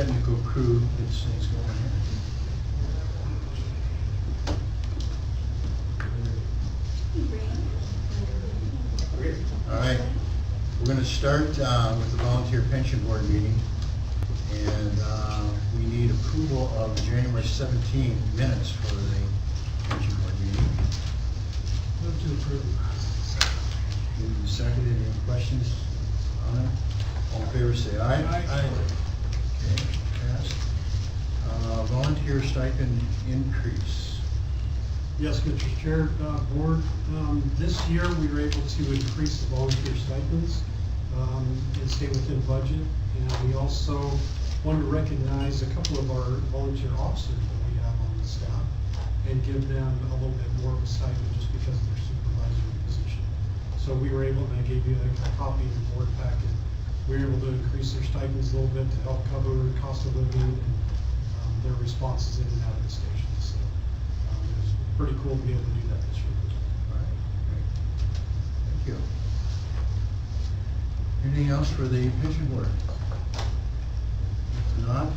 technical crew gets things going here. All right, we're going to start with the volunteer pension board meeting, and we need approval of January 17 minutes for the pension board meeting. Move to approve. Moved and seconded. Any questions on it? All in favor, say aye. Aye. Okay, passed. Volunteer stipend increase. Yes, Mr. Chair, Board, this year we were able to increase the volunteer stipends and stay within budget. And we also want to recognize a couple of our volunteer officers that we have on the staff and give them a little bit more of a stipend just because of their supervisory position. So we were able, and I gave you a copy of the board packet, we were able to increase their stipends a little bit to help cover the cost of living and their responses in and out of the station. So it was pretty cool to be able to do that this year. All right, great. Thank you. Anything else for the pension board? If not,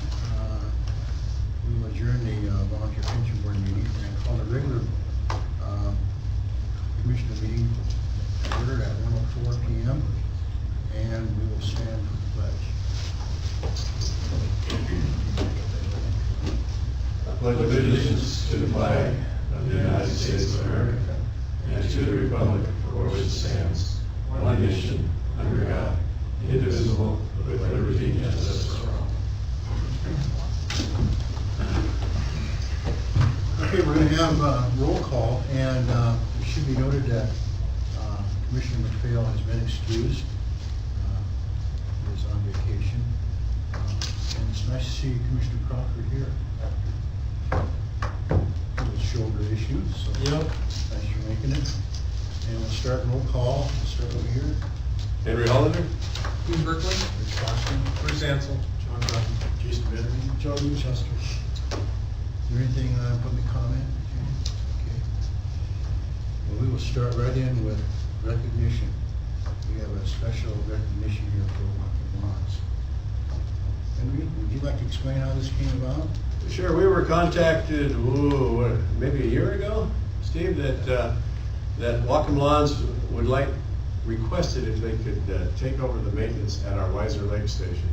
we will adjourn the volunteer pension board meeting and call the regular commissioner meeting order at 1:04 p.m. and we will stand for the pledge. I pledge allegiance to the flag of the United States of America and to the republic for which it stands, one nation, under God, indivisible, with liberty and justice for all. Okay, we're going to have roll call, and it should be noted that Commissioner McPhail has been excused. He is on vacation. And it's nice to see Commissioner Crawford here after his shoulder issues. So Yep. thanks for making it. And we'll start roll call. We'll start over here. Henry Hollander? Dean Berkeley. Rich Foster. Bruce Ansel. John Dutton. Jason Betterman. Joe Winchester. Is there anything public comment? Okay. Well, we will start right in with recognition. We have a special recognition here for Walking Lawns. Henry, would you like to explain how this came about? Sure, we were contacted, maybe a year ago, Steve, that Whatcom Lawns requested if they could take over the maintenance at our Weiser Lake station.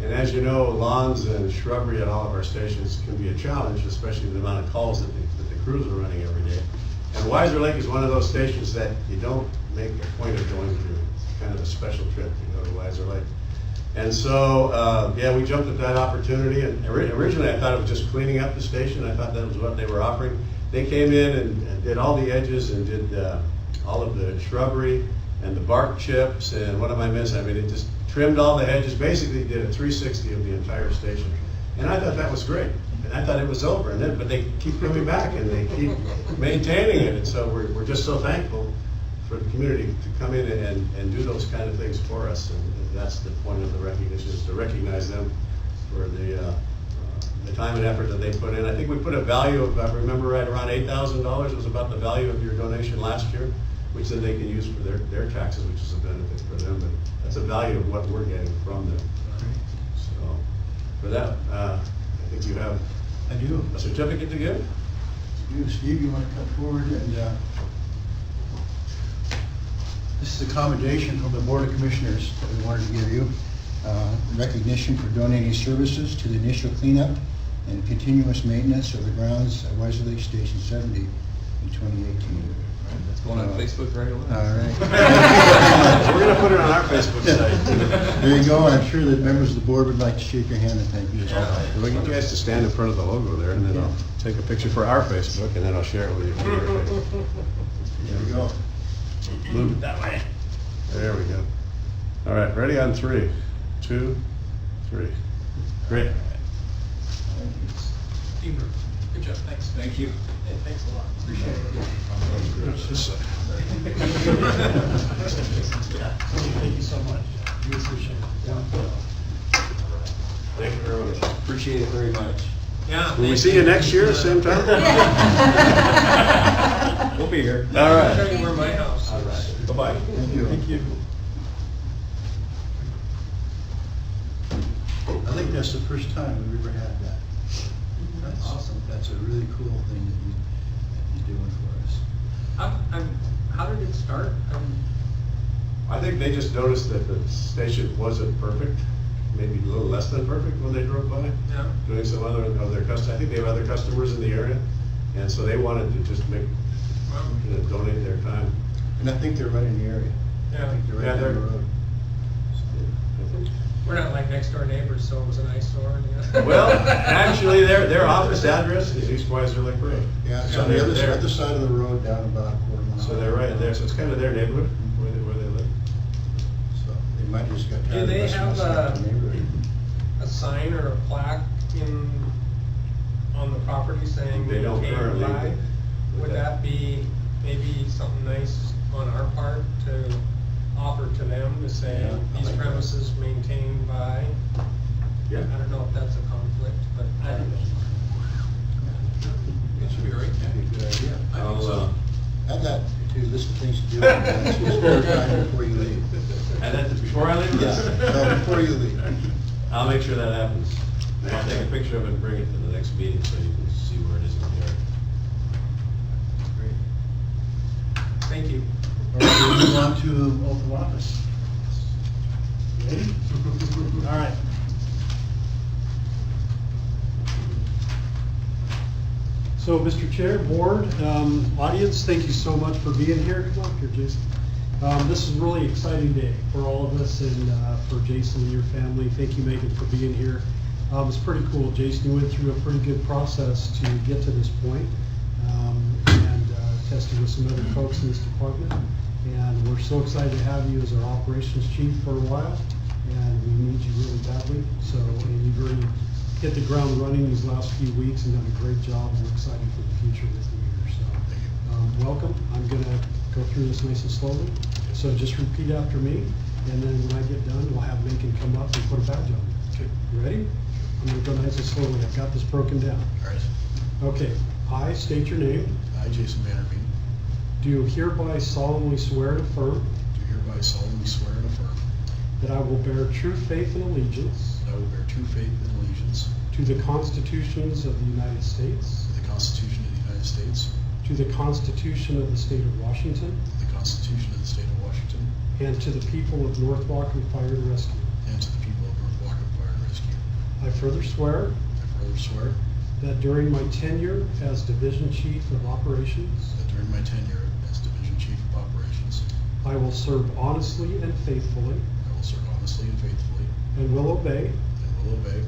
And as you know, lawns and shrubbery at all of our stations can be a challenge, especially the amount of calls that the crews are running every day. And Weiser Lake is one of those stations that you don't make a point of going to. It's kind of a special trip to go to Weiser Lake. And so, yeah, we jumped at that opportunity. And originally I thought it was just cleaning up the station. I thought that was what they were offering. They came in and did all the edges and did all of the shrubbery and the bark chips. And what am I missing? I mean, it just trimmed all the hedges, basically did a 360 of the entire station. And I thought that was great. And I thought it was over. And then, but they keep coming back and they keep maintaining it. And so we're just so thankful for the community to come in and do those kind of things for us. And that's the point of the recognition, is to recognize them for the time and effort that they put in. I think we put a value of, I remember right around $8,000 was about the value of your donation last year, which then they can use for their taxes, which is a benefit for them. But that's a value of what we're getting from them. So for that, I think you have I do. a certificate to give. Steve, you want to come forward? And this is a commendation from the Board of Commissioners that we wanted to give you. Recognition for donating services to the initial cleanup and continuous maintenance of the grounds at Weiser Lake Station 70 in 2018. It's going on Facebook right away. All right. We're going to put it on our Facebook site. There you go. I'm sure that members of the board would like to shake your hand and thank you as well. We'll get you guys to stand in front of the logo there, and then I'll take a picture for our Facebook, and then I'll share it with you. For your Facebook. There we go. Move it that way. There we go. All right, ready on 3, 2, 3. Great. Dean Berkeley. Good job. Thanks. Thank you. Hey, thanks a lot. Appreciate it. Thank you so much. We appreciate it. Thank you very much. Appreciate it very much. Yeah. Will we see you next year, same time? We'll be here. All I'll right. show you where my house All is. right. Bye-bye. Thank you. Thank you. I'd think that's the first time we've ever had that. That's awesome. That's a really cool thing that you're doing for us. How did it start? I think they just noticed that the station wasn't perfect, maybe a little less than perfect when they drove by. Yeah. Doing some other of their customers, I think they have other customers in the area, and so they wanted to just donate their time. And I think they're right in the area. I Yeah. think they're Yeah, right down the they're- road. We're not like next door neighbors, so it was an eyesore. Yeah. Well, actually, their office address is East Weiser Lake Road. Yeah, it's So on the they're- other side of the road down about a quarter mile. So they're right there, so it's kind of their neighborhood where they live. So they might have just got Do tired of they us have messing up the neighborhood. a sign or a plaque on the property saying They don't maintained currently, by? but Would that be maybe something nice on our part to offer to them to say, Yeah, I these like that. premises maintained by? Yeah. I don't know if that's a conflict, but I don't know. It should be great. That'd be a good idea. I'll, Add that to list of things to do. That's your spare time before you leave. and then before I leave, Yeah, no, before you leave. I'll make sure that happens. I'll take a picture of it and bring it to the next meeting so you can see where it is in the area. Great. Thank you. All right, we'll move on to oath of office. Ready? All right. So, Mr. Chair, Board, audience, thank you so much for being here. Come on up here, Jason. This is a really exciting day for all of us and for Jason and your family. Thank you, Megan, for being here. It's pretty cool. Jason, you went through a pretty good process to get to this point, and tested with some other folks in this department. And we're so excited to have you as our operations chief for a while, and we need you really badly. So, and you've already hit the ground running these last few weeks and done a great job. We're excited for the future with you here. So, welcome. I'm gonna go through this nice and slowly. So just repeat after me, and then when I get done, we'll have Megan come up and put a badge on you. Okay. You ready? I'm gonna go nice and slowly. I've got this broken down. All right. Okay. I state your name. I, Jason Vanderveen, Do hereby solemnly swear and affirm do hereby solemnly swear and affirm that I will bear true faith and allegiance that I will bear true faith and allegiance to the constitutions of the United States, to the Constitution of the United States, to the Constitution of the State of Washington, the Constitution of the State of Washington, and to the people of North Wacom Fire and Rescue. and to the people of North Wacom Fire and Rescue. I further swear I further swear that during my tenure as Division Chief of Operations, that during my tenure as Division Chief of Operations, I will serve honestly and faithfully, I will serve honestly and faithfully, and will obey, and will obey,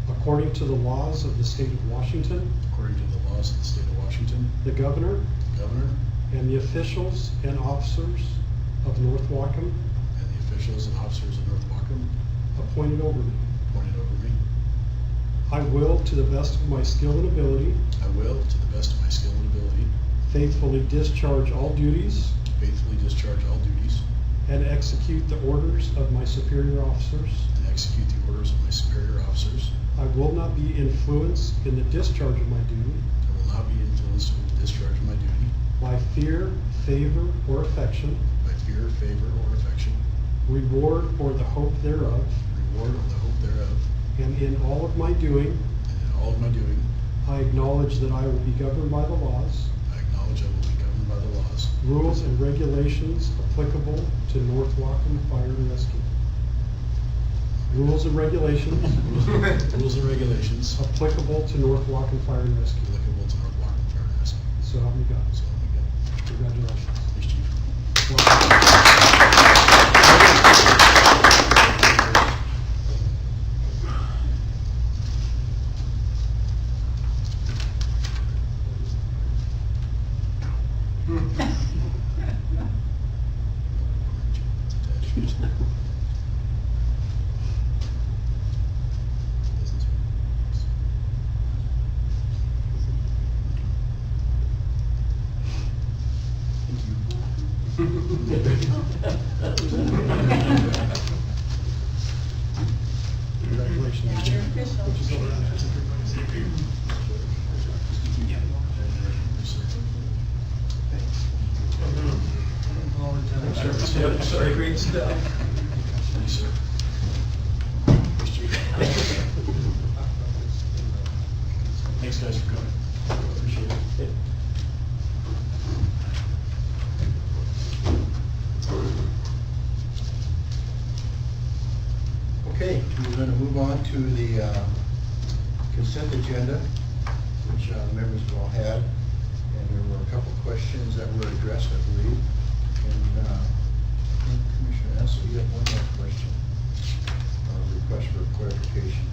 according to the laws of the State of Washington, according to the laws of the State of Washington, the Governor, the Governor, and the officials and officers of North Wacom and the officials and officers of North Wacom appointed over me. appointed over me. I will, to the best of my skill and ability, I will, to the best of my skill and ability, faithfully discharge all duties faithfully discharge all duties and execute the orders of my superior officers. and execute the orders of my superior officers. I will not be influenced in the discharge of my duty I will not be influenced with the discharge of my duty by fear, favor, or affection, by fear, favor, or affection, reward, or the hope thereof, reward, or the hope thereof, and in all of my doing, and in all of my doing, I acknowledge that I will be governed by the laws, I acknowledge I will be governed by the laws, rules, and regulations applicable to North Wacom Fire and Rescue. Rules and regulations rules and regulations applicable to North Wacom Fire and Rescue. applicable to North Wacom Fire and Rescue. So help me God. So help me God. Congratulations. Police Chief. Congratulations. Sorry, great stuff. Thank you, sir. Police Chief. gonna move on to the consent agenda, which members have all had. And there were a couple questions that were addressed, I believe. And I think Commissioner Ansel, you have one more question, or request for clarification.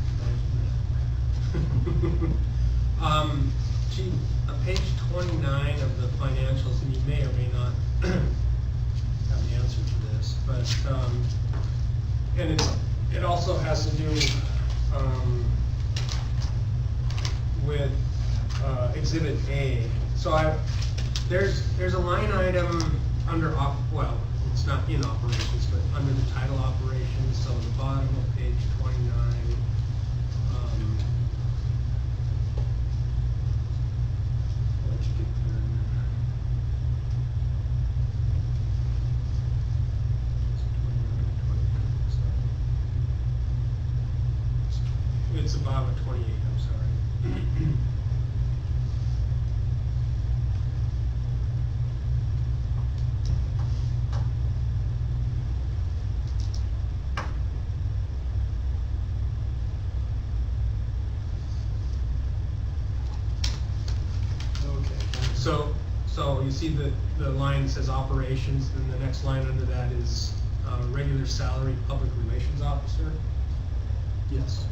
Gee, on page 29 of the financials, and you may or may not have the answer to this, but, and it also has to do, with, Exhibit A. So there's a line item under well, it's not in operations, but under the title operations, so the bottom of page 29. Let you get there. It's above a 28, I'm sorry. So you see the line says operations, and the next line under that is regular salary public relations officer. Yes.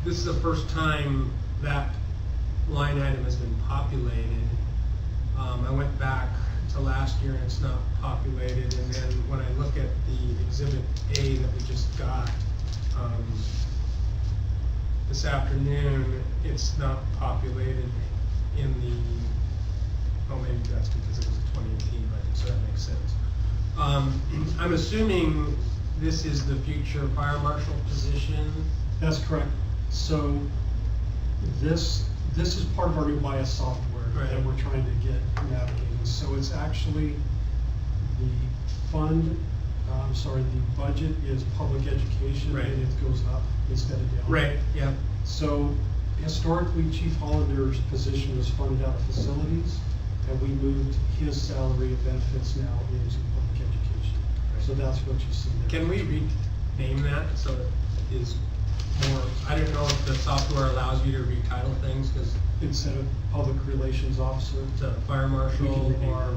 This is the first time that line item has been populated. I went back to last year and it's not populated, and then when I look at the Exhibit A that we just got this afternoon, it's not populated in the, oh, maybe that's because it was a 2018 budget, so that makes sense. I'm assuming this is the future fire marshal position. That's correct. So this is part of our new BIAS software that Right. we're trying to get navigating. So it's actually the budget is public education, Right. and it goes up instead of down. Right, yeah. So historically, Chief Hollander's position was funded out of facilities, and we moved his salary and benefits now into public education. So that's what you see there. Can we rename that so it is more, I don't know if the software allows you to retitle things, because Instead of public relations officer, the fire marshal We can rename or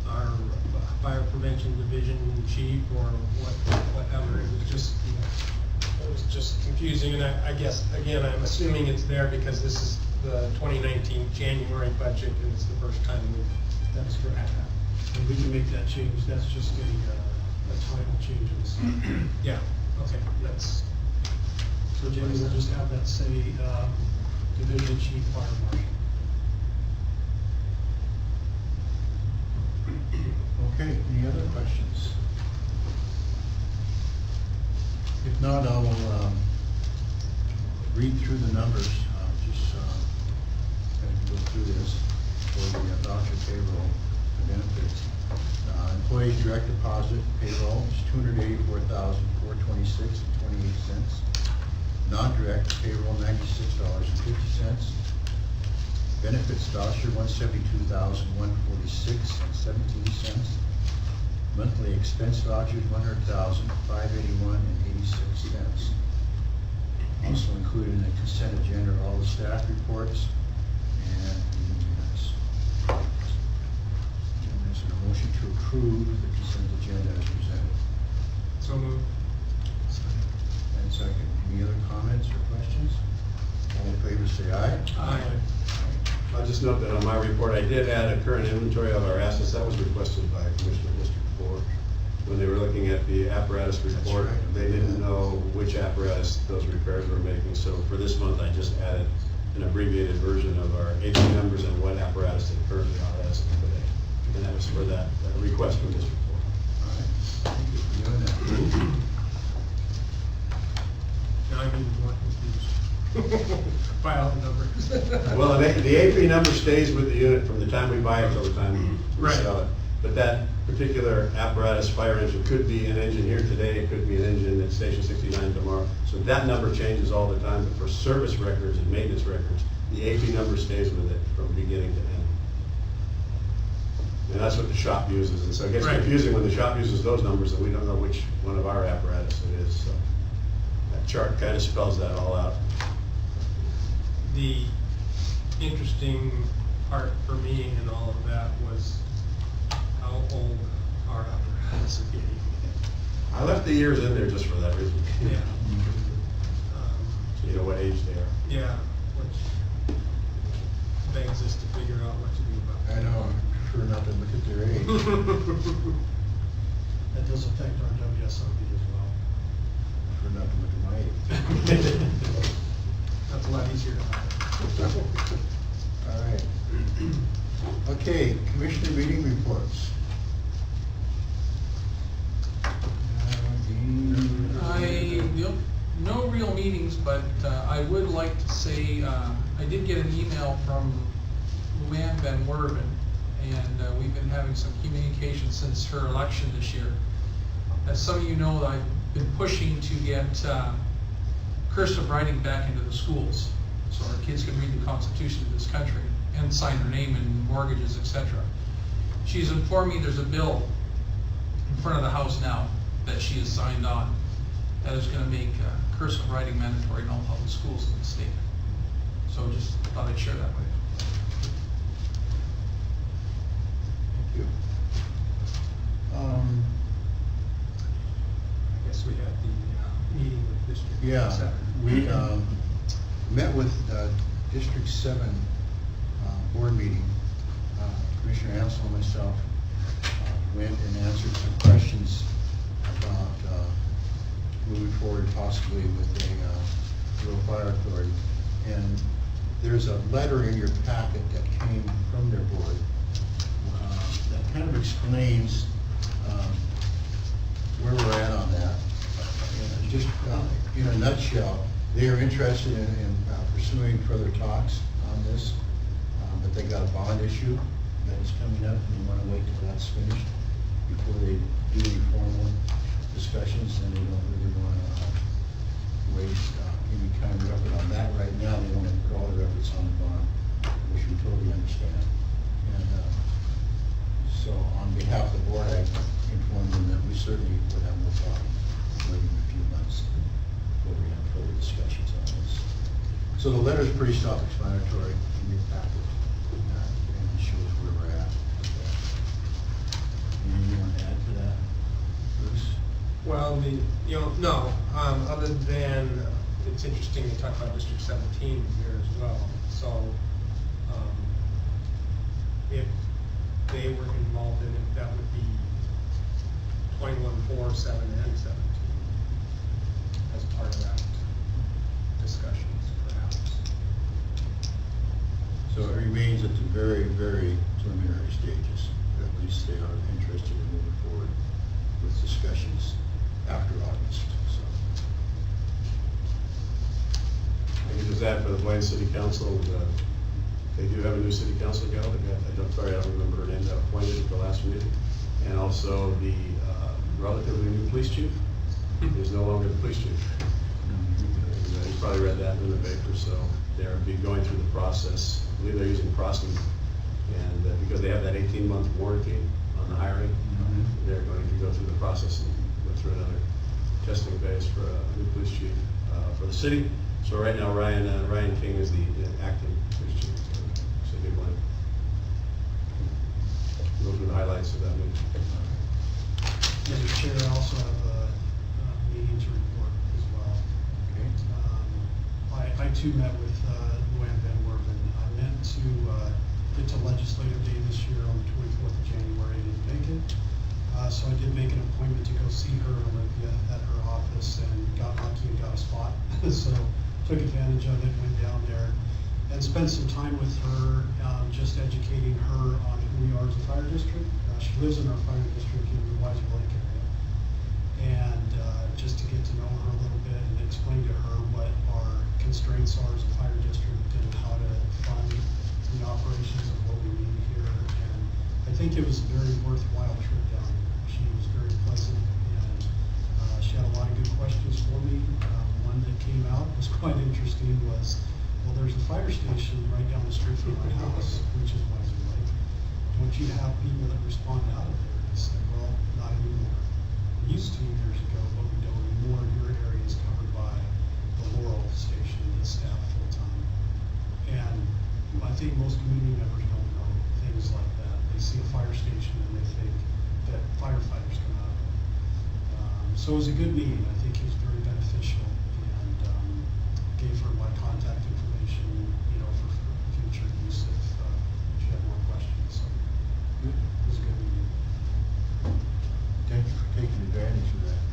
our fire prevention division chief or whatever, it was just confusing, and I guess, again, I'm assuming it's there because this is the 2019 January budget, and it's the first time we've that's correct. And we can make that change, that's just a title changes. yeah, okay, that's, So Jamie will just have that say, Division Chief Fire Marshal. Okay, any other questions? If not, I will read through the numbers, just going to go through this for the voucher payroll benefits. Employee direct deposit payroll is $284,426.28. Non-direct payroll, $96.50. Benefits voucher, $172,146.17. Monthly expense vouchers, $100,581.86. Also included in the consent agenda are all the staff reports and the minutes. And there's a motion to approve the consent agenda as presented. so moved. And second, any other comments or questions? All in favor say aye. Aye. I'll just note that on my report, I did add a current inventory of our assets. That was requested by Commissioner District 4. When they were looking at the apparatus report, right. they didn't know which apparatus those repairs were making. So for this month, I just added an abbreviated version of our AP numbers and what apparatus they currently are as of today. And that was for that request from District 4. All right, thank you for doing that. Now I'm even more confused by all the numbers. Well, the AP number stays with the unit from the time we buy it till the time we Right. sell it. But that particular apparatus, fire engine, could be an engine here today, it could be an engine at Station 69 tomorrow. So that number changes all the time, but for service records and maintenance records, the AP number stays with it from beginning to end. And that's what the shop uses, and so it gets Right. confusing when the shop uses those numbers and we don't know which one of our apparatus it is, so. that chart kind of spells that all out. The interesting part for me in all of that was how old our apparatus is getting. I left the years in there just for that reason. Yeah. So you know what age they are. Yeah, which begs us to figure out what to do about I it. know, I prefer not to look at their age. That does affect our WSRB as well. I prefer not to look at my age. That's a lot easier to hide. All right. Okay, commissioner meeting reports. No real meetings, but I would like to say, I did get an email from Luann Van Werven, and we've been having some communication since her election this year. As some of you know, I've been pushing to get cursive writing back into the schools, so our kids can read the Constitution of this country and sign their name and mortgages, etc. She's informed me there's a bill in front of the House now that she has signed on that is going to make cursive writing mandatory in all public schools in the state. So just thought I'd share that with you. Thank you. I guess we had the meeting with District Yeah, 7. we met with District 7 board meeting. Commissioner Ansel and myself went and answered some questions about moving forward possibly with a rural fire authority. And there's a letter in your packet that came from their board that kind of explains where we're at on that. And just in a nutshell, they are interested in pursuing further talks on this, but they got a bond issue that is coming up, and they want to wait till that's finished before they do any formal discussions, and they don't really want to waste any kind of effort on that right now. They want to put all their efforts on the bond, which we totally understand. And so on behalf of the board, I informed them that we certainly would have no problem waiting a few months before we have further discussions on this. So the letter is pretty self-explanatory in your packet, and it shows where we're at. Anything you want to add to that, Bruce? Well, no, other than, it's interesting to talk about District 17 here as well. So, if they were involved in it, that would be 21, 4, 7, and 17 as part of that discussions, perhaps. So it remains at the very, very preliminary stages. At least they are interested in moving forward with discussions after August, so. I can just add for the Blaine City Council, they do have a new city council gal. I don't remember her name, that appointed at the last meeting. And also the relatively new police chief is no longer the police chief. You probably read that in the paper, so they'll be going through the process. I believe they're using Crossman, and because they have that 18-month warranty on the hiring, they're going to go through the process and go through another testing phase for a new police chief for the city. So right now, Ryan King is the acting police chief for City of Blaine. Those are the highlights of that meeting. Mr. Chair, I also have a meeting to report as well. Okay. I too met with Luann Van Werven. I meant to get to legislative day this year on the 24th of January. I didn't make it. So I did make an appointment to go see her at her office, and got lucky and got a spot. So took advantage of it, went down there and spent some time with her, just educating her on who we are as a fire district. She lives in our fire district in the Weiser Lake area. And just to get to know her a little bit and explain to her what our constraints are as a fire district and how to fund the operations of what we need here. And I think it was a very worthwhile trip down there. She was very pleasant, and she had a lot of good questions for me. One that came out was quite interesting was, well, there's a fire station right down the street from my house, which is Weiser Lake. Don't you have people that respond out of there? I said, well, not anymore. We used to years ago, but we don't anymore. Your area is covered by think most community members don't know things like that. They see a fire station and they think that firefighters come out of it. So it was a good meeting. I think it was very beneficial, and gave her my contact information, you know, for future use if she had more questions. So Good. it was a good meeting. Thank you for taking advantage of that.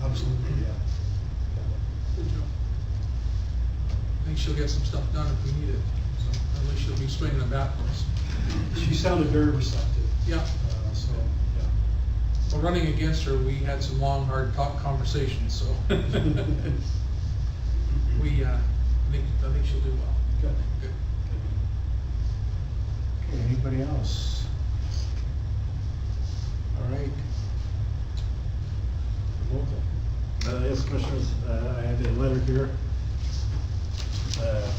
Absolutely, yeah. Good job. I think she'll get some stuff done if we need it, so at least she'll be swinging a bat for us. She sounded very receptive. Yeah. So, yeah. Well, running against her, we had some long, hard talk conversations, so. We, I think she'll do well. Good. Good. Okay, anybody else? All right. Roll call. Yes, Commissioners, I have a letter here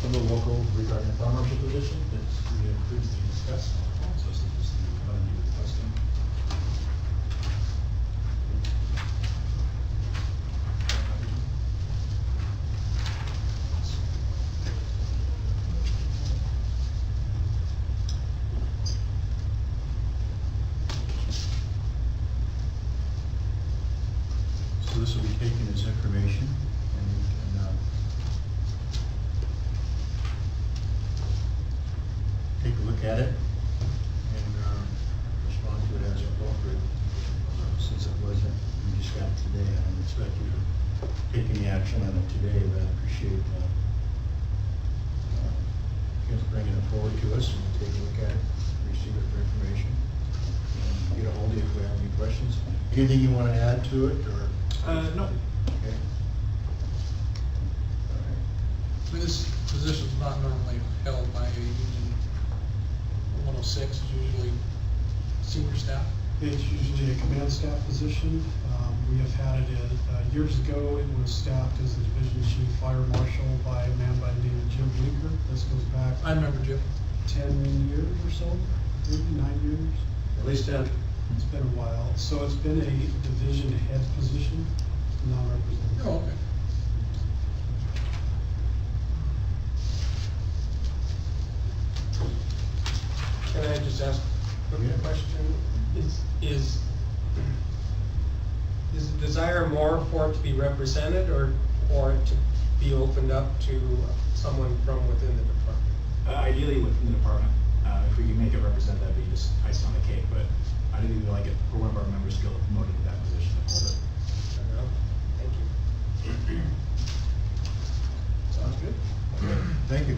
from the local regarding the farm marshal position that we have previously discussed. So this is just the commodity requesting. So this will be taken as information, and you can, take a look at it and, respond to it as appropriate. Since it wasn't, we just got it today, I don't expect you to take any action on it today, but I appreciate, you guys bringing it forward to us, and we'll take a look at it, receive it for information. And get a hold of you if we have any questions. Anything you wanna add to it, or? No. Okay. All right. I mean, this position's not normally held by a union. 106 is usually senior staff. It's usually a command staff position. We have had it, years ago, it was staffed as the division chief fire marshal by a man by the name of Jim Bleeker. This goes back I remember Jim. 10 years or so, maybe 9 years. At least 10. It's been a while. So it's been a division head position, non-represented. Oh, okay. Can I just ask a Yeah. question? Is the desire more for it to be represented or to be opened up to someone from within the department? Ideally within the department, if we could make it represent, that'd be just icing on the cake, but I didn't even like it for one of our members to go promoted to that position and hold it. Fair enough. Thank you. Sounds good. Thank you.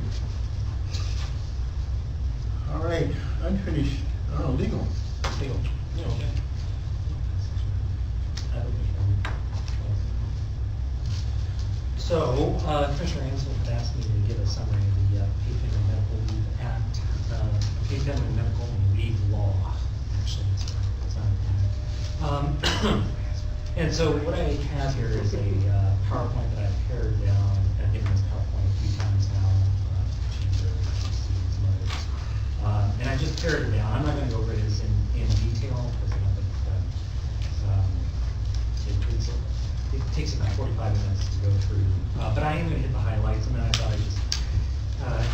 All right, unfinished, legal. Legal. So, Commissioner Ansel had asked me to give a summary of the Paid Family Medical Leave Act, Paid Family Medical Leave Law, actually, it's not an act. And so what I have here is a PowerPoint that I've pared down. I've given this PowerPoint a few times now, and I just pared it down. I'm not gonna go over this in detail, because I don't think it takes about 45 minutes to go through. But I am gonna hit the highlights, and then I thought I'd just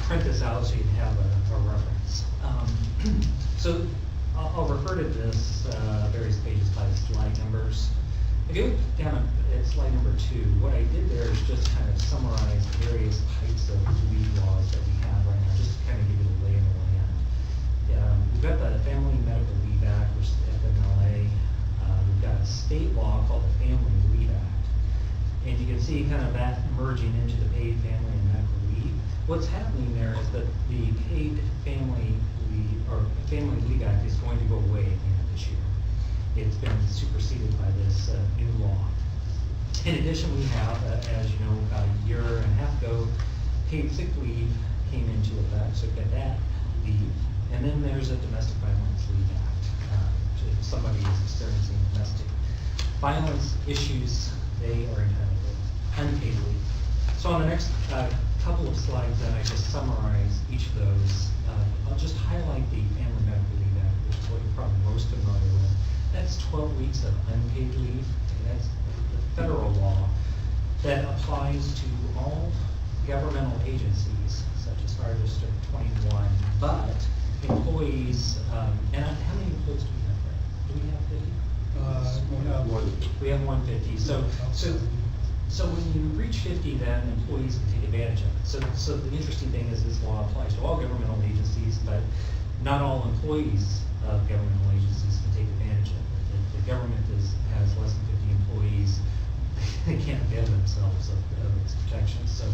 print this out so you can have a reference. So I'll refer to this various pages by slide numbers. If you look down at slide number 2, what I did there is just kind of summarize the various types of leave laws that we have right now, just to kind of give you the lay of the land. We've got the Family Medical Leave Act, which is the FMLA. We've got a state law called the Family Leave Act. And you can see kind of that merging into the Paid Family and Medical Leave. What's happening there is that the Paid Family Leave, or Family Leave Act, is going to go away at the end of this year. It's been superseded by this new law. In addition, we have, as you know, about a year and a half ago, paid sick leave came into effect, so we've got that leave. And then there's a Domestic Violence Leave Act. If somebody is experiencing domestic violence issues, they are entitled to unpaid leave. So on the next couple of slides, then I just summarize each of those. I'll just highlight the Family Medical Leave Act, which is what you're probably most familiar with. That's 12 weeks of unpaid leave, and that's the federal law that applies to all governmental agencies, such as Fire District 21, but employees, and how many employees do we have there? Do we have 50? We have 150, so when you reach 50, then employees can take advantage of it. So the interesting thing is this law applies to all governmental agencies, but not all employees of governmental agencies can take advantage of it. If the government has less than 50 employees, they can't avail themselves of its protections. So,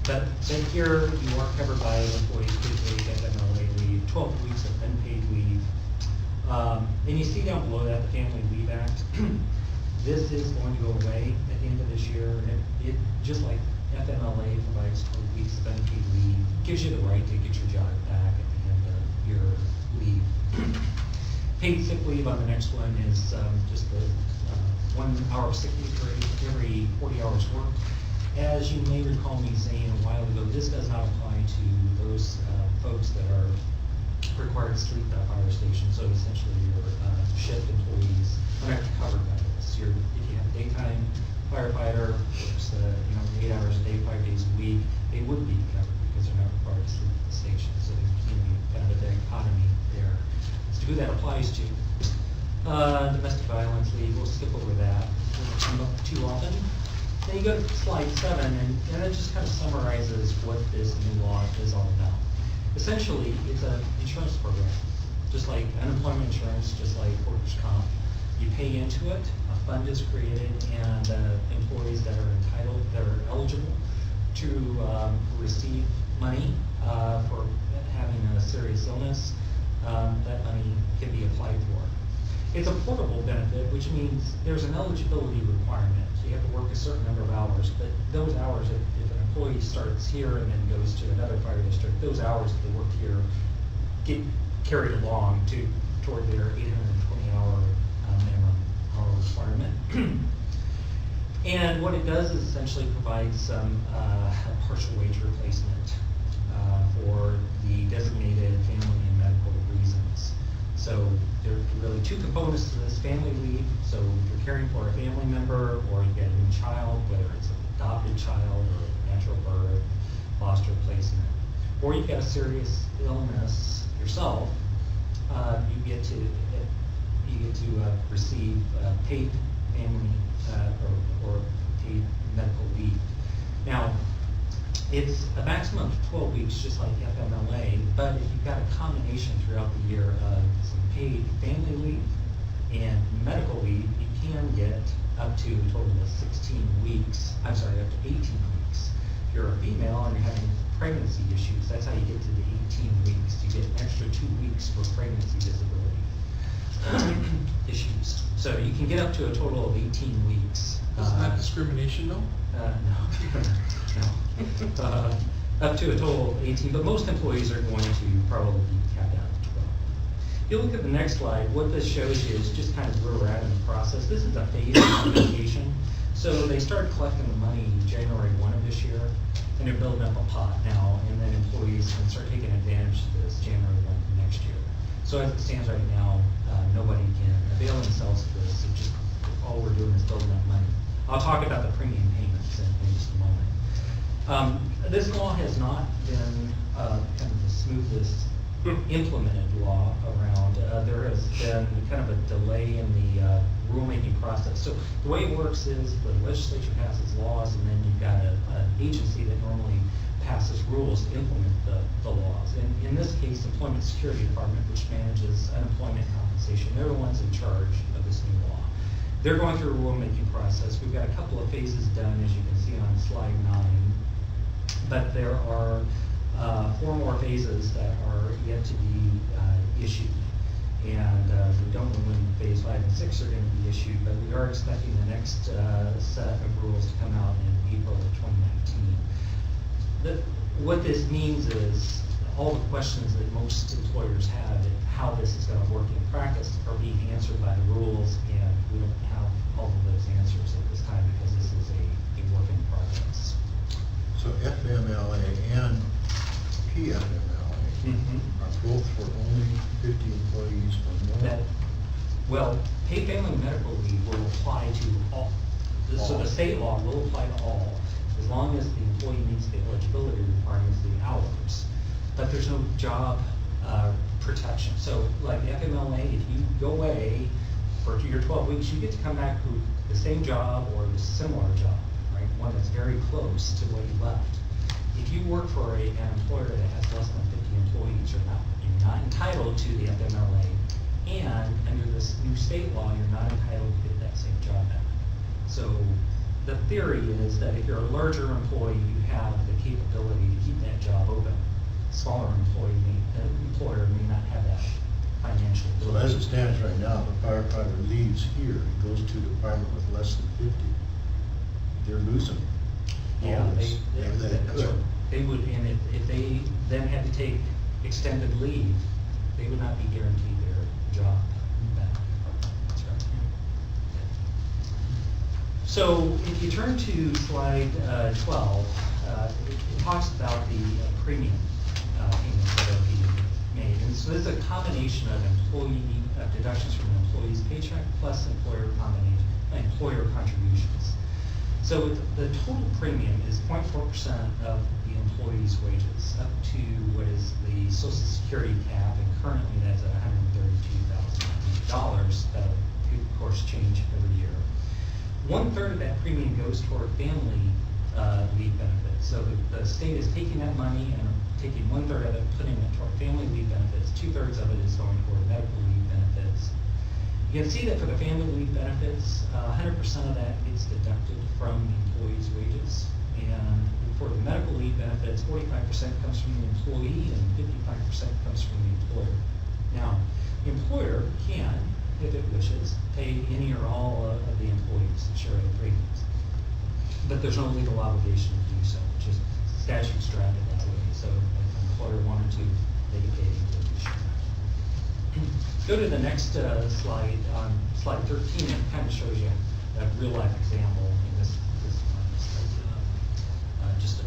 but here you are covered by employees who take FMLA leave, 12 weeks of unpaid leave. And you see down below that the Family Leave Act. This is going to go away at the end of this year. It just like FMLA provides 12 weeks of unpaid leave, gives you the right to get your job back at the end of your leave. Paid sick leave on the next one is just the 1 hour of sick leave for every 40 hours worked. As you may recall me saying a while ago, this does not apply to those folks that are required to sleep at a fire station. So essentially your shift employees are not covered by this. If you have a daytime firefighter, works 8 hours a day, 5 days a week, they would be covered because they're not required to sleep at the station. So there can be kind of a dichotomy there. So who that applies to. Domestic violence leave, we'll skip over that. It won't come up too often. Then you go to slide 7, and it just kind of summarizes what this new law is all about. Essentially, it's an insurance program, just like unemployment insurance, just like workers' comp. You pay into it, a fund is created, and employees that are entitled, that are eligible to receive money for having a serious illness, that money can be applied for. It's a portable benefit, which means there's an eligibility requirement. So you have to work a certain number of hours, but those hours, if an employee starts here and then goes to another fire district, those hours that they work here get carried along toward their 820-hour minimum hour requirement. And what it does is essentially provide some partial wage replacement for the designated family and medical reasons. So there are really 2 components to this: family leave. So if you're caring for a family member, or you get a new child, whether it's an adopted child or natural birth, foster placement, or you've got a serious illness yourself, you get to receive paid family or paid medical leave. Now, it's a maximum of 12 weeks, just like FMLA, but if you've got a combination throughout the year of some paid family leave and medical leave, you can get up to a total of 16 weeks, up to 18 weeks. If you're a female and you're having pregnancy issues, that's how you get to the 18 weeks. You get an extra 2 weeks for pregnancy disability issues. So you can get up to a total of 18 weeks. Isn't that discrimination though? No. Up to a total of 18, but most employees are going to probably be capped out at 12. If you look at the next slide, what this shows you is just kind of where we're at in the process. This is a phased implementation. So they started collecting the money January 1 of this year, and they're building up a pot now, and then employees can start taking advantage of this January 1 of next year. So as it stands right now, nobody can avail themselves of this. It's just all we're doing is building up money. I'll talk about the premium payments in just a moment. This law has not been kind of the smoothest implemented law around. There has been kind of a delay in the rulemaking process. So the way it works is the legislature passes laws, and then you've got an agency that normally passes rules to implement the laws. And in this case, Employment Security Department, which manages unemployment compensation, they're the ones in charge of this new law. They're going through a rulemaking process. We've got a couple of phases done, as you can see on slide 9. But there are 4 more phases that are yet to be issued. And we don't know when phase 5 and 6 are going to be issued, but we are expecting the next set of rules to come out in April of 2019. What this means is all the questions that most employers have and how this is going to work in practice are being answered by the rules, and we don't have all of those answers at this time because this is a work in progress. So FMLA and PFMLA are both for only 50 employees or more? Well, paid family medical leave will apply to all. So the state law will apply to all, as long as the employee meets the eligibility requirements of the hours. job protection. So like FMLA, if you go away for your 12 weeks, you get to come back to the same job or the similar job, right? One that's very close to what you left. If you work for an employer that has less than 50 employees, you're not entitled to the FMLA. And under this new state law, you're not entitled to get that same job back. So the theory is that if you're a larger employee, you have the capability to keep that job open. Smaller employer may not have that financial So ability. as it stands right now, if a firefighter leaves here and goes to a department with less than 50, they're losing. Yeah, all this, if they that's could. right. They would, and if they then had to take extended leave, they would not be guaranteed their job back. That's right. So if you turn to slide 12, it talks about the premium payments that are being made. And so this is a combination of deductions from an employee's paycheck plus employer contributions. So the total premium is 0.4% of the employee's wages up to what is the Social Security cap, and currently that's at $132,000. That'll, of course, change every year. 1/3 of that premium goes toward family leave benefits. So the state is taking that money and taking 1/3 of it, putting it toward family leave benefits. 2/3 of it is going toward medical leave benefits. You can see that for the family leave benefits, 100% of that gets deducted from the employee's wages. And for the medical leave benefits, 45% comes from the employee and 55% comes from the employer. Now, the employer can, if it wishes, pay any or all of the employees' share of the premiums. But there's no legal obligation to do so, just statute's drafted that way. So if an employer wanted to, they could pay the employee's share. Go to the next slide, on slide 13, it kind of shows you a real life example in this just a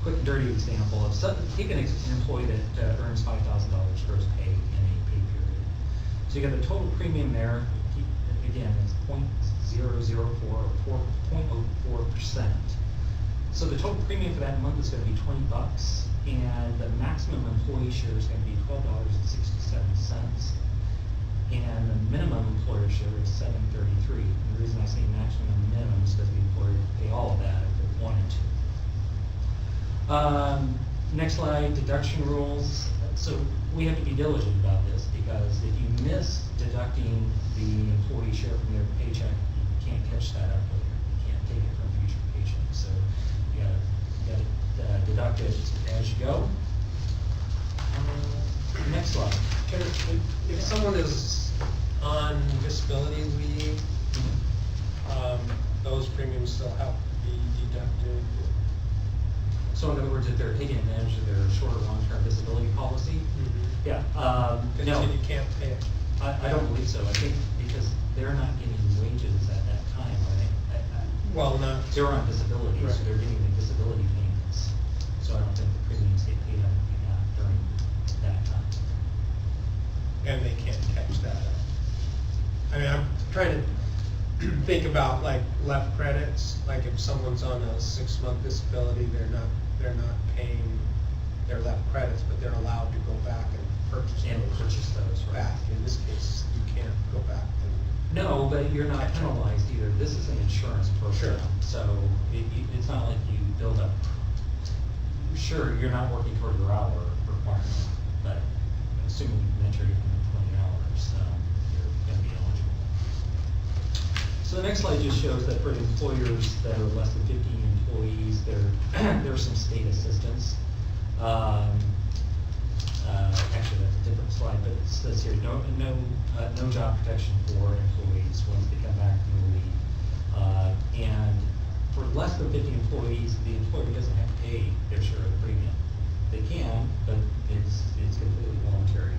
quick and dirty example of take an employee that earns $5,000 gross pay in a pay period. So you got the total premium there, again, it's 0.004 or 0.04%. So the total premium for that month is going to be $20, and the maximum employee share is going to be $12.67. And the minimum employer share is $7.33. And the reason I say maximum and minimum is because the employer would pay all of that if they wanted to. Next slide, deduction rules. So we have to be diligent about this, because if you miss deducting the employee share from their paycheck, you can't catch that up later. You can't take it from future paychecks. So you gotta deduct it as you go. Next slide. If someone is on disability leave, those premiums still have to be deducted. So in other words, if they're taking advantage of their short or long-term disability policy, yeah, no. You can't pay it. I don't believe so. I think because they're not getting wages at that time, are they? Well, not. They're on disability, so Right. they're getting the disability payments. So I don't think the premiums get paid out during that time. And they can't catch that up. I mean, I'm trying to think about like left credits, like if someone's on a 6-month disability, they're not paying their left credits, but they're allowed to go back and purchase those, right? back. In this case, you can't go back and. No, but you're not penalized either. This is an insurance program. Sure. So it's not like you build up. Sure, you're not working toward your hour requirement, but assuming you met your 20 hours, you're going to be eligible. So the next slide just shows that for the employers that are less than 50 employees, there's some state assistance. Actually, that's a different slide, but it says here, no job protection for employees once they come back from the leave. And for less than 50 employees, the employer doesn't have to pay their share of the premium. They can, but it's completely voluntary.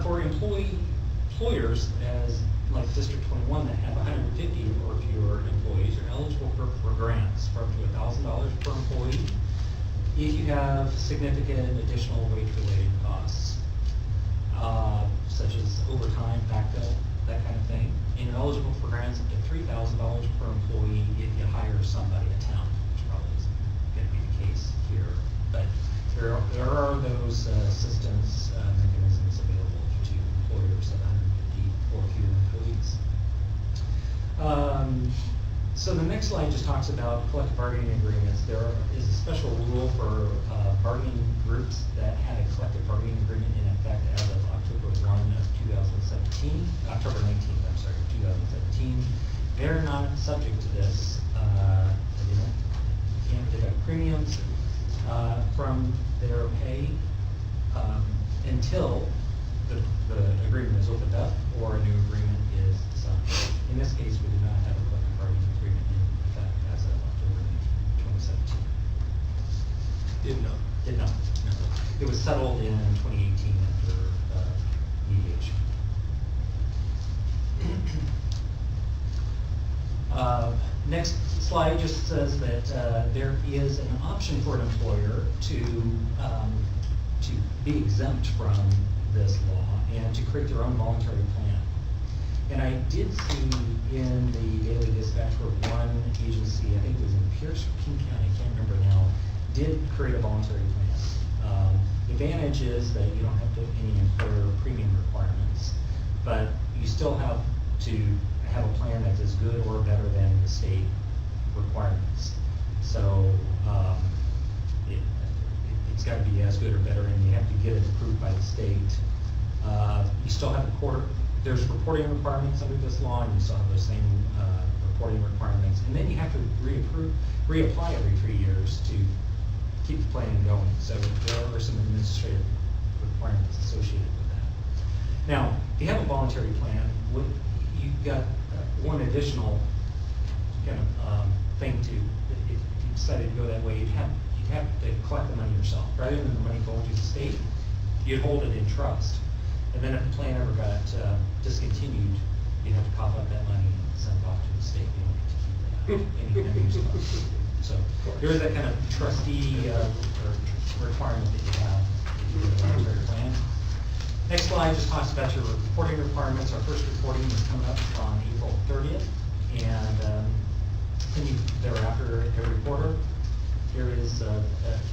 For employers, as like District 21 that have 150 or fewer employees, are eligible for grants for up to $1,000 per employee if you have significant additional wage-related costs, such as overtime, backfill, that kind of thing. And you're eligible for grants up to $3,000 per employee if you hire somebody in town, which probably isn't going to be the case here. But there are those assistance mechanisms available to employers of 150 or fewer employees. So the next slide just talks about collective bargaining agreements. There is a special rule for bargaining groups that had a collective bargaining agreement in effect as of October 1 of 2017, October 19th, I'm sorry, 2017. They're not subject to this. They can't deduct premiums from their pay until the agreement is opened up or a new agreement is signed. In this case, we do not have a collective bargaining agreement in effect as of October 2017. Did not. Did not. No. It was settled in 2018 after mediation. Next slide just says that there is an option for an employer to be exempt from this law and to create their own voluntary plan. And I did see in the Daily Dispatch where one agency, I think it was in Pierce or King County, I can't remember now, did create a voluntary plan. The advantage is that you don't have to any employer premium requirements, but you still have to have a plan that's as good or better than the state requirements. So it's got to be as good or better, and you have to get it approved by the state. You still have there's reporting requirements under this law, and you still have those same reporting requirements. And then you have to reapply every 3 years to keep the plan going. So there are some administrative requirements associated with that. Now, if you have a voluntary plan, you've got one additional kind of thing to, if you decided to go that way, you'd have to collect the money yourself. Rather than the money going to the state, you'd hold it in trust. And then if the plan ever got discontinued, you'd have to cough up that money and send it off to the state. You don't get to keep that. Any stuff. So there is that kind of trustee or requirement that you have if you do a voluntary plan. Next slide just talks about your reporting requirements. Our first reporting is coming up on April 30th, and thereafter every quarter. There is,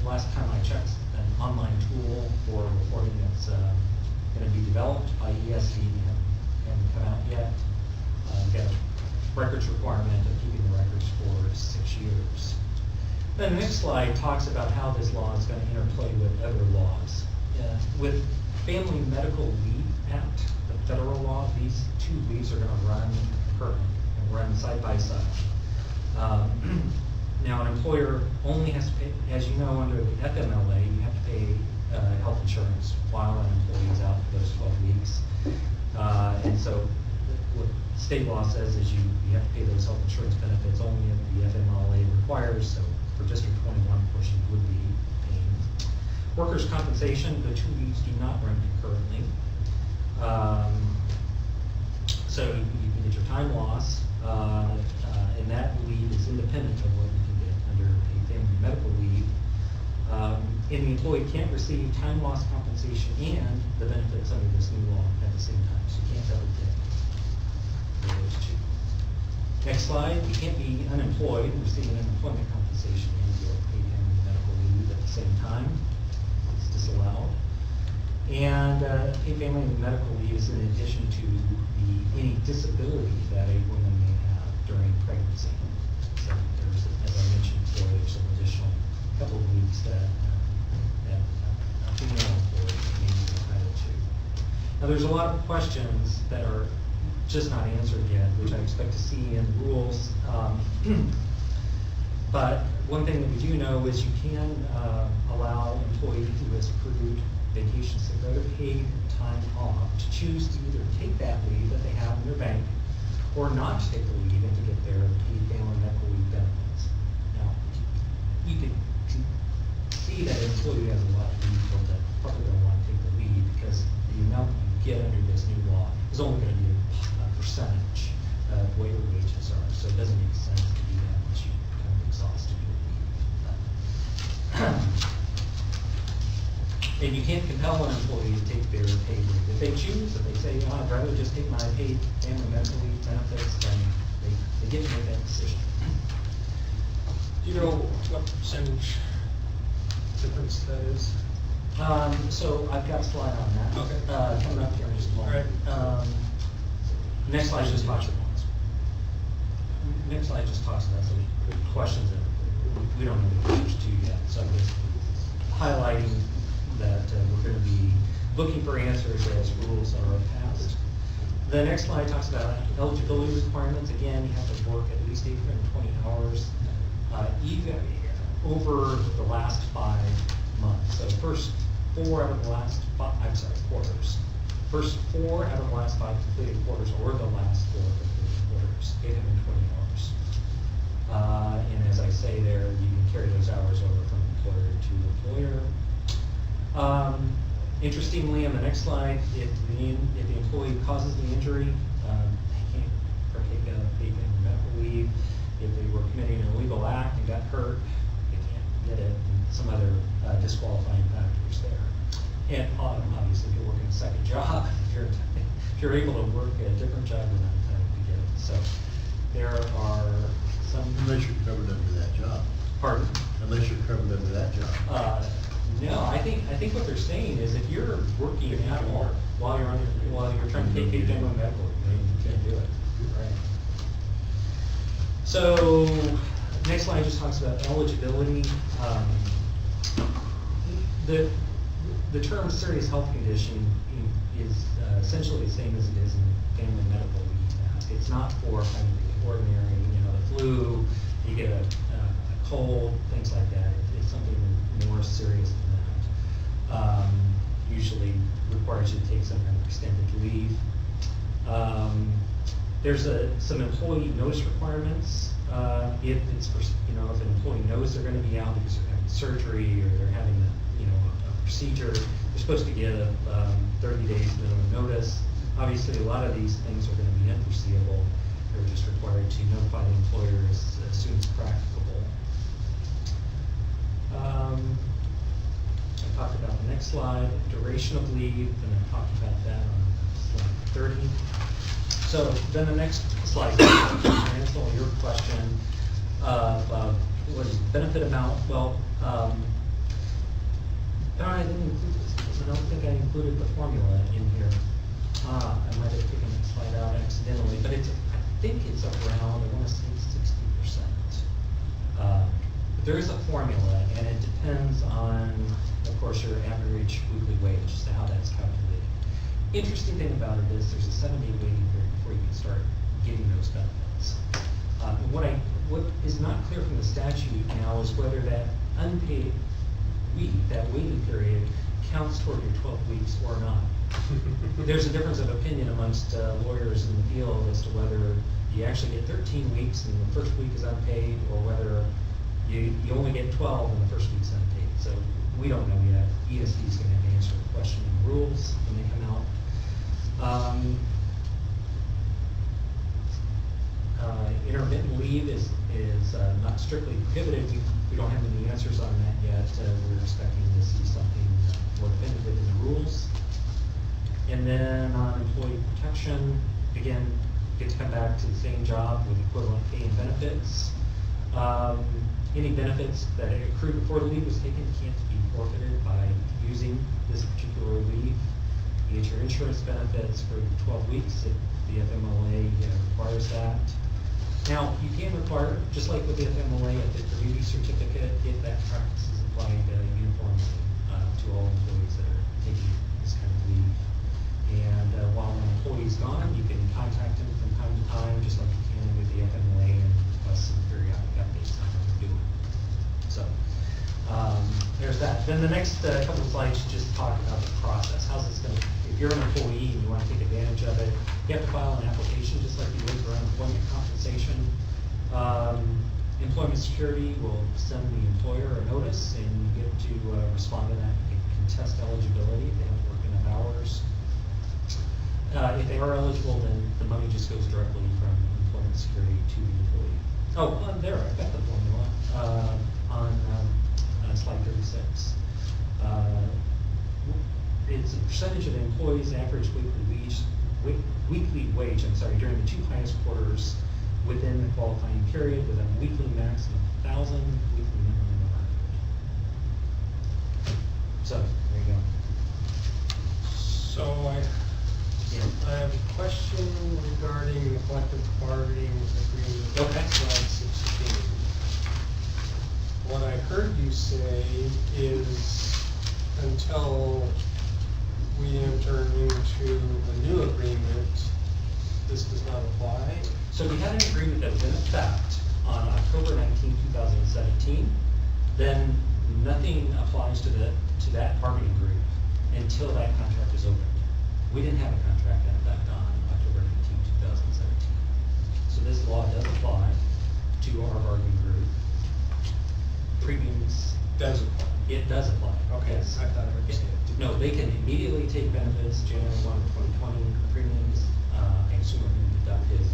last time I checked, an online tool for reporting that's going to be developed by ESD and come out yet. Got a records requirement of keeping the records for 6 years. Then the next slide talks about how this law is going to interplay with other laws. With Family Medical Leave Act, the federal law, these two leaves are going to run concurrently and run side by side. Now, an employer only has to pay, as you know, under the FMLA, you have to pay health insurance while an employee is out for those 12 weeks. And so what state law says is you have to pay those health insurance benefits only if the FMLA requires. So for District 21, of course, you would be paying. Workers' compensation, the two leaves do not run concurrently. So you can get your time loss, and that leave is independent of what you can get under a family medical leave. And the employee can't receive time loss compensation and the benefits under this new law at the same time. So you can't double dip for those two. Next slide, you can't be unemployed and receiving unemployment compensation and your paid family medical leave at the same time. It's disallowed. And paid family medical leave is in addition to any disability that a woman may have during pregnancy. So there's, as I mentioned before, there's some additional couple of weeks that a female employee may be entitled to. Now there's a lot of questions that are just not answered yet, which I expect to see in the rules. But one thing that we do know is you can allow an employee who has accrued vacation sick or other paid time off to choose to either take that leave that they have in their bank or not to take the leave and to get their paid family medical leave benefits. Now, you can see that an employee has a lot of leave, but that probably don't want to take the leave because the amount that you get under this new law is only going to be a percentage of what your wages are. So it doesn't make sense to do that once you kind of exhausted your leave. And you can't compel an employee to take their paid leave. If they choose, if they say, oh, I'd rather just take my paid family medical leave benefits, then they get to make that decision. Do you know what percentage difference that is? So I've got a slide on that. Okay. Coming up here in just a moment. All right. Next slide just talks about, some questions that we don't know the answers to yet. So I'm just highlighting that we're gonna be looking for answers as rules are passed. The next slide talks about eligibility requirements. Again, you have to work at least 820 hours, even over the last 5 months. So first 4 out of the last quarters. First 4 out of the last 5 completed quarters, or the last 4 completed quarters, 820 hours. And as I say there, you can carry those hours over from employer to employer. Interestingly, on the next slide, if the employee causes the injury, they can't partake of paid medical leave. If they were committing an illegal act and got hurt, they can't get it, and some other disqualifying factors there. And obviously, if you're working a second job, if you're able to work a different job, you're not entitled to get it. So there are some. Unless you're covered under that job. Pardon? Unless you're covered under that job. No, I think what they're saying is if you're working at all while you're trying to take paid general medical, you can't do it. Right. So next slide just talks about eligibility. The term serious health condition is essentially the same as it is in Family Medical Leave Act. It's not for kind of the ordinary, the flu, you get a cold, things like that. It's something more serious than that. Usually requires you to take some kind of extended leave. There's some employee notice requirements. If it's for, if an employee knows they're going to be out because they're having surgery or they're having a procedure, they're supposed to give 30 days minimum notice. Obviously, a lot of these things are going to be unforeseeable. They're just required to notify the employer as soon as practicable. I talked about the next slide, duration of leave, and I talked about that on slide 30. So then the next slide, to answer your question, what is benefit amount? Well, I didn't include this. I don't think I included the formula in here. I might have taken the slide out accidentally, but I think it's around, I want to say 60%. But there is a formula, and it depends on, of course, your average weekly wage, as to how that's calculated. Interesting thing about it is there's a 7-day waiting period before you can start getting those benefits. What is not clear from the statute now is whether that unpaid week, that waiting period, counts toward your 12 weeks or not. There's a difference of opinion amongst lawyers in the field as to whether you actually get 13 weeks and the first week is unpaid, or whether you only get 12 and the first week's unpaid. So we don't know yet. ESD is going to have to answer the question in the rules when they come out. Intermittent leave is not strictly prohibited. We don't have any answers on that yet. We're expecting to see something more definitive in the rules. And then on employee protection, again, get to come back to the same job with equivalent pay and benefits. Any benefits that accrued before the leave was taken can't be forfeited by using this particular leave. You get your insurance benefits for 12 weeks if the FMLA requires that. Now, you can require, just like with the FMLA, a fit for duty certificate if that practice is applied uniformly to all employees that are taking this kind of leave. And while an employee's gone, you can contact them from time to time, just like you can with the FMLA, and request some periodic updates on what they're doing. So there's that. Then the next couple of slides just talk about the process. How's this going to, if you're an employee and you want to take advantage of it, you have to file an application just like you would for unemployment compensation. Employment Security will send the employer a notice, and you get to respond to that. You can contest eligibility if they have to work enough hours. If they are eligible, then the money just goes directly from Employment Security to the employee. Oh, there, I've got the formula on slide 36. It's a percentage of the employee's average weekly wage during the 2 highest quarters within the qualifying period, with a weekly maximum of 1,000, weekly minimum of 100. collective bargaining agreement. Okay. Slide 16. What I heard you say is until we enter into a new agreement, this does not apply. So we had an agreement that was in effect on October 19, 2017. Then nothing applies to that bargaining group until that contract is opened. We didn't have a contract in effect on October 19, 2017. So this law does apply to our bargaining group. Premiums. Does apply. It does apply. Okay, Yes. I thought I heard you say it didn't. No, they can immediately take benefits, January 1, 2020 premiums, and consumer can deduct his,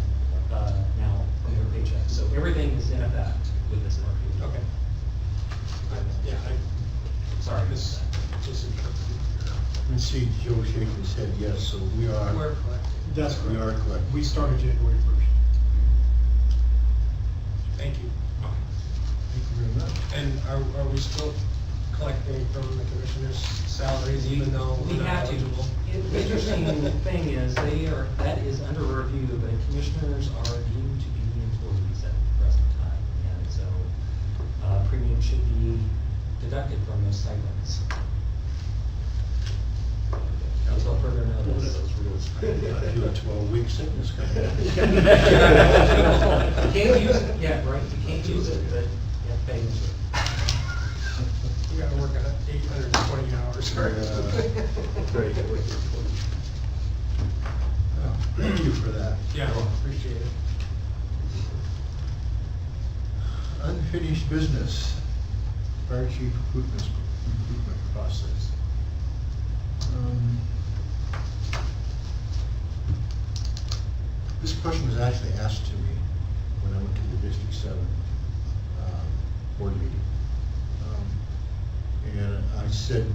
now from their paycheck. So everything is in effect with this market. Okay. Sorry. Misinterpreted. I see Joe shaking his head yes, so we are. We're collecting. That's We correct. are correct. We started January 1st. Thank you. Thank you very much. And are we still collecting from the commissioners' salaries even though We we're not have to. eligible? The interesting thing is, that is under review, but commissioners are deemed to be employees at the present time. And so, premium should be deducted from those stipends. Until further notice. I do a 12-week sickness coming up. You can't use it, yeah, right, you can't use it, but you have to pay into it. We gotta work 820 hours. Very good. Thank you for that. Yeah, appreciate it. Unfinished business, fire chief improvement process. This question was actually asked to me when I went to the District 7 board meeting. And I said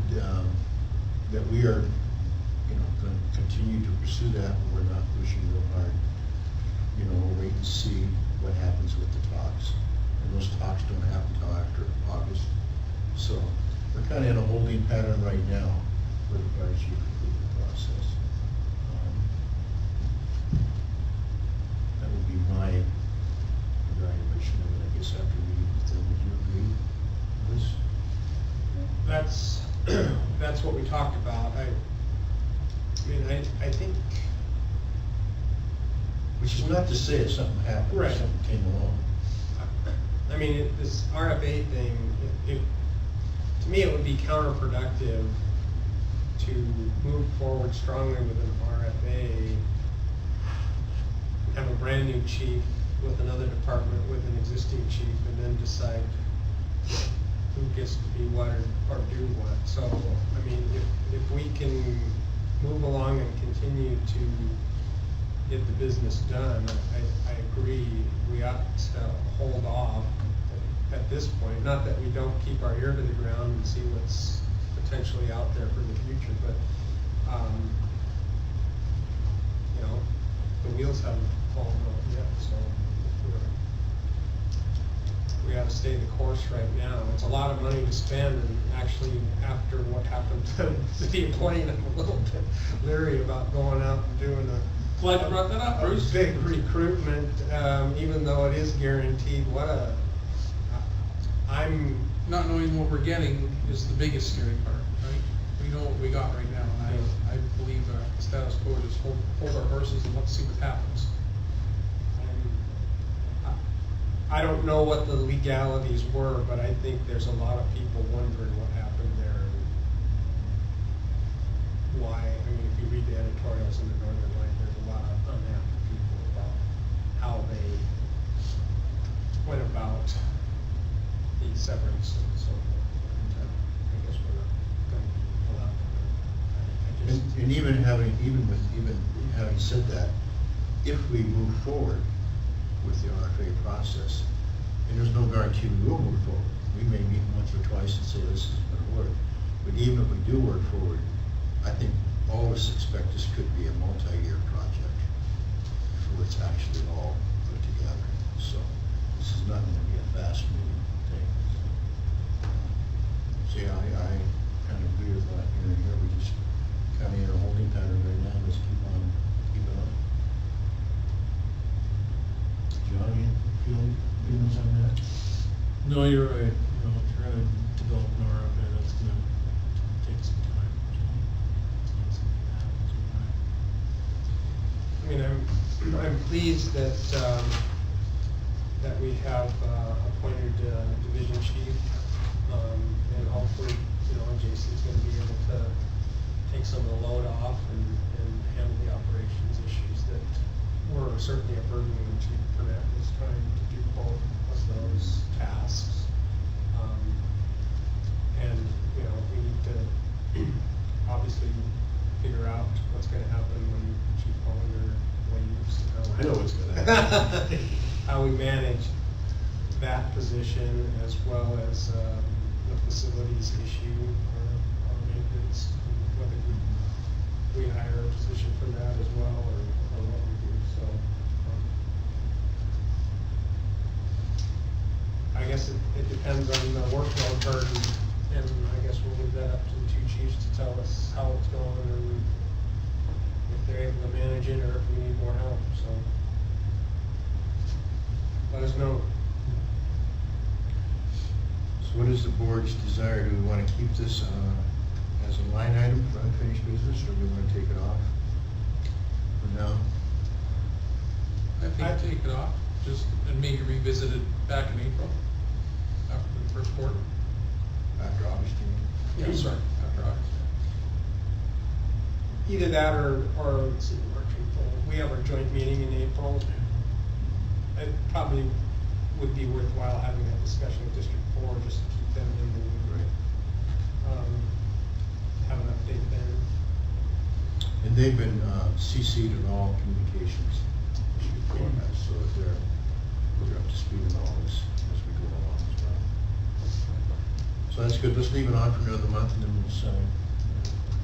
that we are, going to continue to pursue that, but we're not pushing real hard. We'll wait and see what happens with the talks. And those talks don't happen until after August. So we're kind of in a holding pattern right now for the fire chief recruitment process. That would be my evaluation of it, I guess, after meeting with them. Would you agree with this? That's what we talked about. I think. Which is not to say if something happened, or Right. something came along. This RFA thing, to me, it would be counterproductive to move forward strongly with an RFA, have a brand new chief with another department with an existing chief, and then decide who gets to be what or do what. So, if we can move along and continue to get the business done, I agree, we ought to hold off at this point. Not that we don't keep our ear to the ground and see what's potentially out there for the future, but, the wheels haven't fallen off yet, so we gotta stay the course right now. It's a lot of money to spend, and actually, after what happened to the employee, I'm a little bit leery about going out and doing Glad you brought that up, Bruce. big recruitment, even though it is guaranteed. I'm, Not knowing what we're getting is the biggest scary part, right? We know what we got right now, and I believe the status quo is hold our horses and let's see what happens. I don't know what the legalities were, but I think there's a lot of people wondering what happened there and why. If you read the editorials in the Northern Light, there's a lot of unhappy people about how they went about the severance and so forth. And, I guess we're not going to allow that. And even having said that, if we move forward with the RFA process, and there's no guarantee we will move forward. We may meet once or twice and say this isn't going to work, but even if we do work forward, I think all of us expect this could be a multi-year project before it's actually all put together. So this is not going to be a fast-moving thing. So yeah, I kind of agree with what I'm hearing here. We just kind of in a holding pattern right now. Let's keep on. John, any feelings on that? No, you're right, you know, if you're gonna develop an RFA, that's gonna take some time. So, something happens with time. I mean, I'm pleased that, that we have appointed division chief. And hopefully, you know, Jason's gonna be able to take some of the load off and handle the operations issues that were certainly a burden on the chief for that this time to do both of those tasks. And, you know, we need to obviously figure out what's gonna happen when Chief Hollander leaves. I know what's gonna happen. How we manage that position as well as, the facilities issue or maintenance, whether we hire a position for that as well or what we do, so. I guess it depends on the workload burden, and I guess we'll leave that up to the two chiefs to tell us how it's going and if they're able to manage it or if we need more help, so. Let us know. So what is the board's desire? Do we want to keep this as a line item for unfinished business, or do we want to take it off for now? I think take it off, just, and maybe revisit it back in April, after the first quarter. After August, you mean? Yeah, sorry, after August. Either that or let's see, March, April. We have our joint meeting in April. It probably would be worthwhile having that discussion with District 4, just to keep them in the loop. Have an update then. And they've been CC'd in all communications before that, so that they're up to speed on all this as we go along as well. So that's good. Let's leave it on for another month and then we'll decide.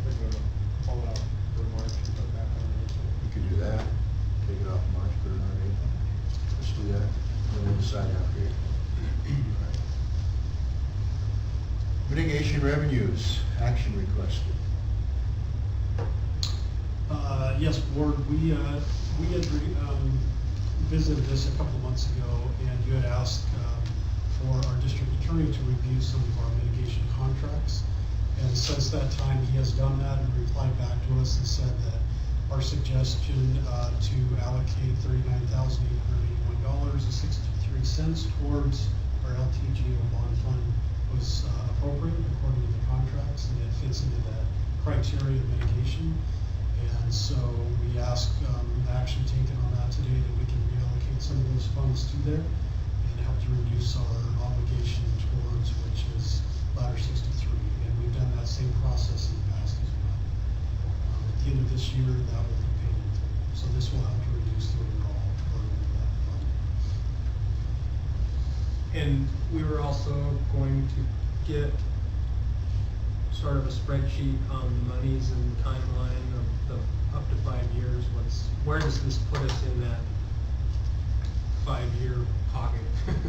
We're gonna pull it out for March and put it back on April. We could do that. Take it off in March, put it on April. Let's do that. Then we'll decide after April. All right. Mitigation revenues, action requested. Yes, board, we had visited this a couple of months ago, and you had asked for our district attorney to review some of our mitigation contracts. And since that time, he has done that and replied back to us and said that our suggestion to allocate $39,881.63 towards our LTGO bond fund was appropriate according to the contracts, and it fits into that criteria of mitigation. And so we ask action taken on that today, that we can reallocate some of those funds to there and help to reduce our obligation towards, which is ladder 63. And we've done that same process in the past as well. At the end of this year, that will be paid in full. So this will help to reduce the overall burden of that fund. And we were also going to get sort of a spreadsheet on the monies and the timeline of the up to 5 years. Where does this put us in that 5-year pocket?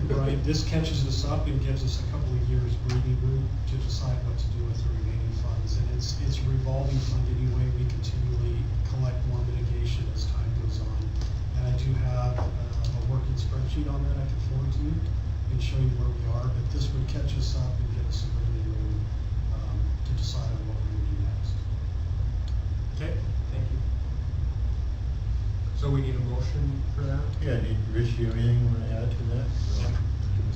Right, this catches us up and gives us a couple of years breathing room to decide what to do with the remaining funds. And it's a revolving fund anyway. We continually collect more mitigation as time goes on. And I do have a working spreadsheet on that I can forward to you and show you where we are, but this would catch us up and give us some breathing room to decide on what we're gonna do next. Okay, thank you. So we need a motion for that? Yeah, Rich, do you have anything you want to add to that?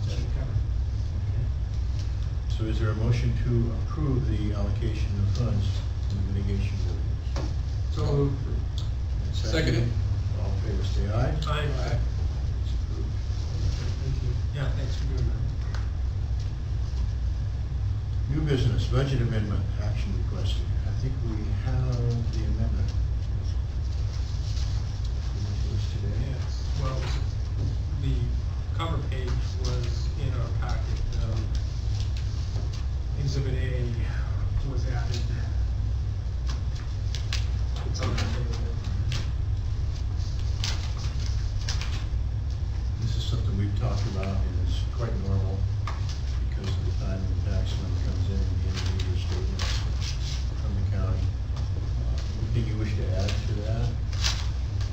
Should cover. Okay. So is there a motion to approve the allocation of funds to the mitigation revenues? So moved. Seconded. All in favor, say aye. Aye. It's approved. Thank you. Yeah, thanks for doing that. New business, budget amendment, action requested. I think we have the amendment. Given to us today. Yes, well, the cover page was in our packet. Exhibit A was added. It's on the table. This is something we've talked about, and it's quite normal because of the time the tax money comes in and the end of the year statements from the county. Anything you wish to add to that?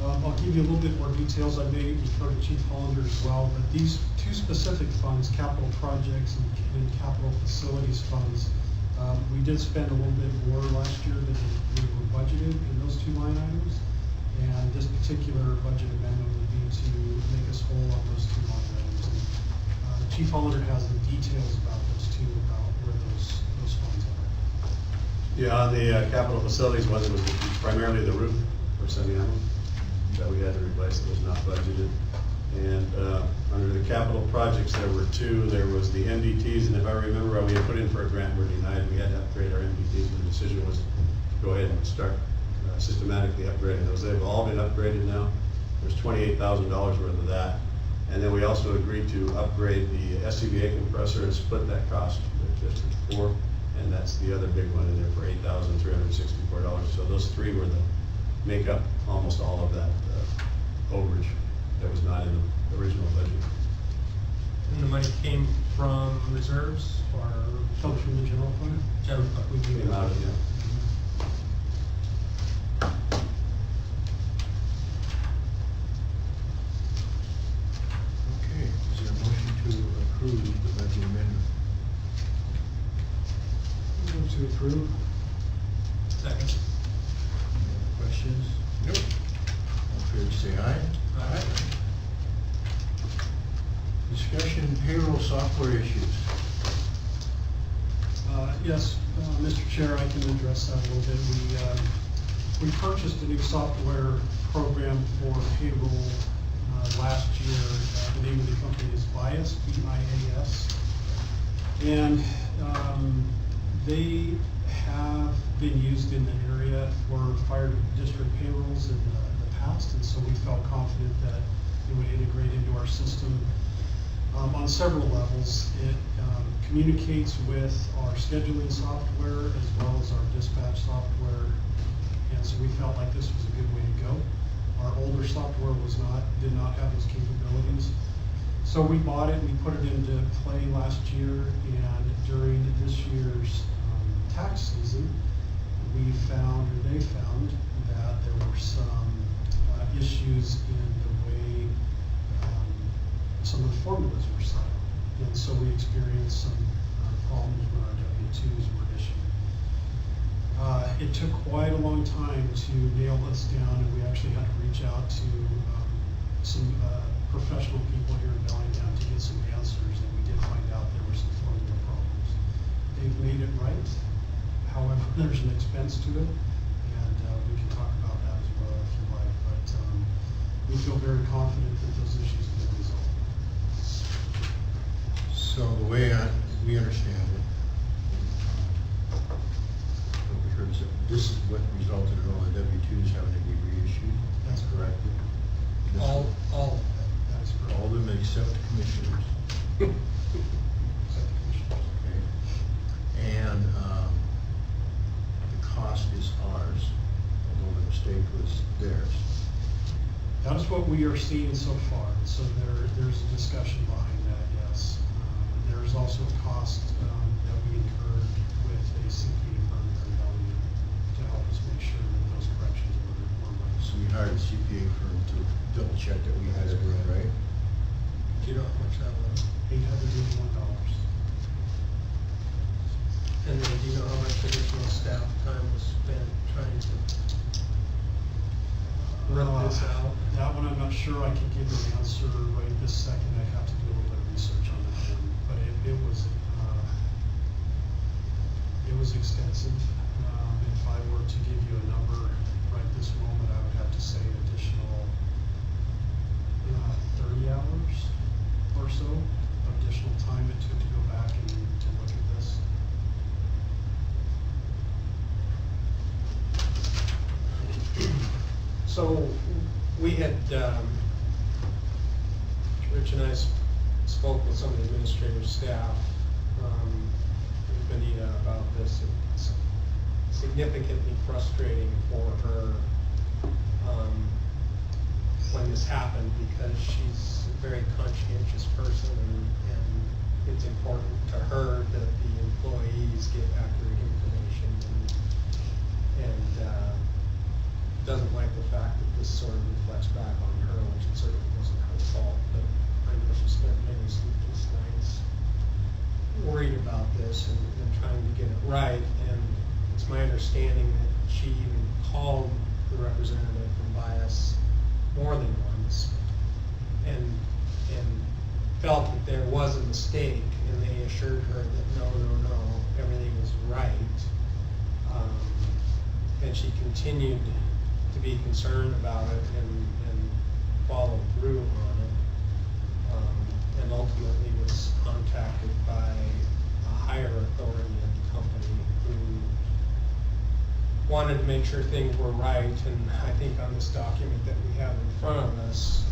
I'll give give you a little bit more details. I may refer to Chief Hollander as well, but these two specific funds, capital projects and capital facilities funds, we did spend a little bit more last year than we were budgeted in those two line items. And this particular budget amendment would be to make us whole on those two line items. And, Chief Hollander has the details about those two, about where those funds are. Yeah, on the capital facilities one, it was primarily the roof for Semiahmoo that we had to replace. It was not budgeted. And under the capital projects, there were two. There was the MDTs, and if I remember, we had put in for a grant, we're denied. We had to upgrade our MDTs, and the decision was to go ahead and start systematically upgrading those. They've all been upgraded now. There's $28,000 worth of that. And then we also agreed to upgrade the SCBA compressor and split that cost with District 4. And that's the other big one in there for $8,364. So those three were make up almost all of that overage that was not in the original budget. And the money came from reserves or? Comes from the general fund? General fund. We do Came out of, yeah. Okay, is there a motion to approve the budget amendment? Move to approve. Second. Any other questions? Nope. All fair to say aye. Aye. Discussion payroll software issues. Yes, Mr. Chair, I can address that a little bit. We purchased a new software program for payroll last year. The name of the company is Bias, B-I-A-S. And they have been used in the area for fire district payrolls in the past, and so we felt confident that it would integrate into our system on several levels. It communicates with our scheduling software as well as our dispatch software, and so we felt like this was a good way to go. Our older software did not have those capabilities. So we bought it, we put it into play last year, and during this year's tax season, they found that there were some issues in the way some of the formulas were set up. And so we experienced some problems when our W-2s were issued. It took quite a long time to nail this down, and we actually had to reach out to some professional people here in Bellingham to get some answers, and we did find out there were some formula problems. They've made it right. However, there's an expense to it, and we can talk about that as well if you like, but we feel very confident that those issues have been resolved. So the way we understand it, what we heard is that this is what resulted in all the W-2s having to be reissued. That's correct. This All is- of That is correct. All of them except commissioners. Except the commissioners. Okay. And the cost is ours, although the mistake was theirs. That is what we are seeing so far, so there's a discussion behind that, yes. There's also a cost that we incurred with a CPA firm here in Bellingham to help us make sure that those corrections were right. So we hired a CPA firm to double check that we had it right. Do you know how much that was? $881. And then do you know how much additional staff time was spent trying to run this out? That one I'm not sure I can give an answer right this second. I have to do a little bit of research on that one, but it was extensive. If I were to give you a number right this moment, I would have to say additional 30 hours or so of additional time it took to go back and to look at this. So we had, Rich and I spoke with some of the administrative staff, Benita, about this. It's significantly frustrating for her when this happened, because she's a very conscientious person, and it's important to her that the employees get accurate information, and doesn't like the fact that this sort of reflects contracts back on her, which it certainly wasn't her fault, but I know she spent many sleepless nights worried about this and trying to get it right, and it's my understanding that she even called the representative from Bias more than once, and felt that there was a mistake, and they assured her that no, everything was right. And she continued to be concerned about it and followed through on it. And ultimately was contacted by a higher authority at the company who wanted to make sure things were right. And I think on this document that we have in front of us,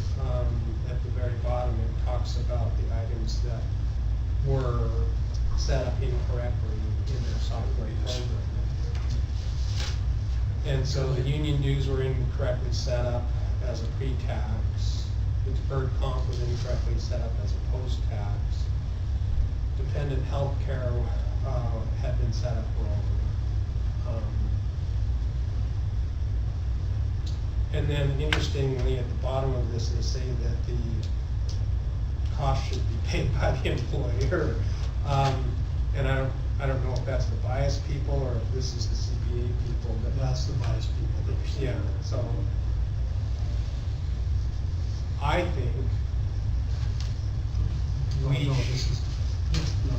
at the very bottom, it talks about the items that were set up incorrectly in their software program. And so the union dues were incorrectly set up as a pre-tax. The deferred comp was incorrectly set up as a post-tax. Dependent health care had been set up wrong. And then interestingly, at the bottom of this, they say that the cost should be paid by the employer. And I don't know if that's the Bias people or if this is the CPA people. But That's the Bias people that are saying yeah, that. so I think No, we no, should- this is, no.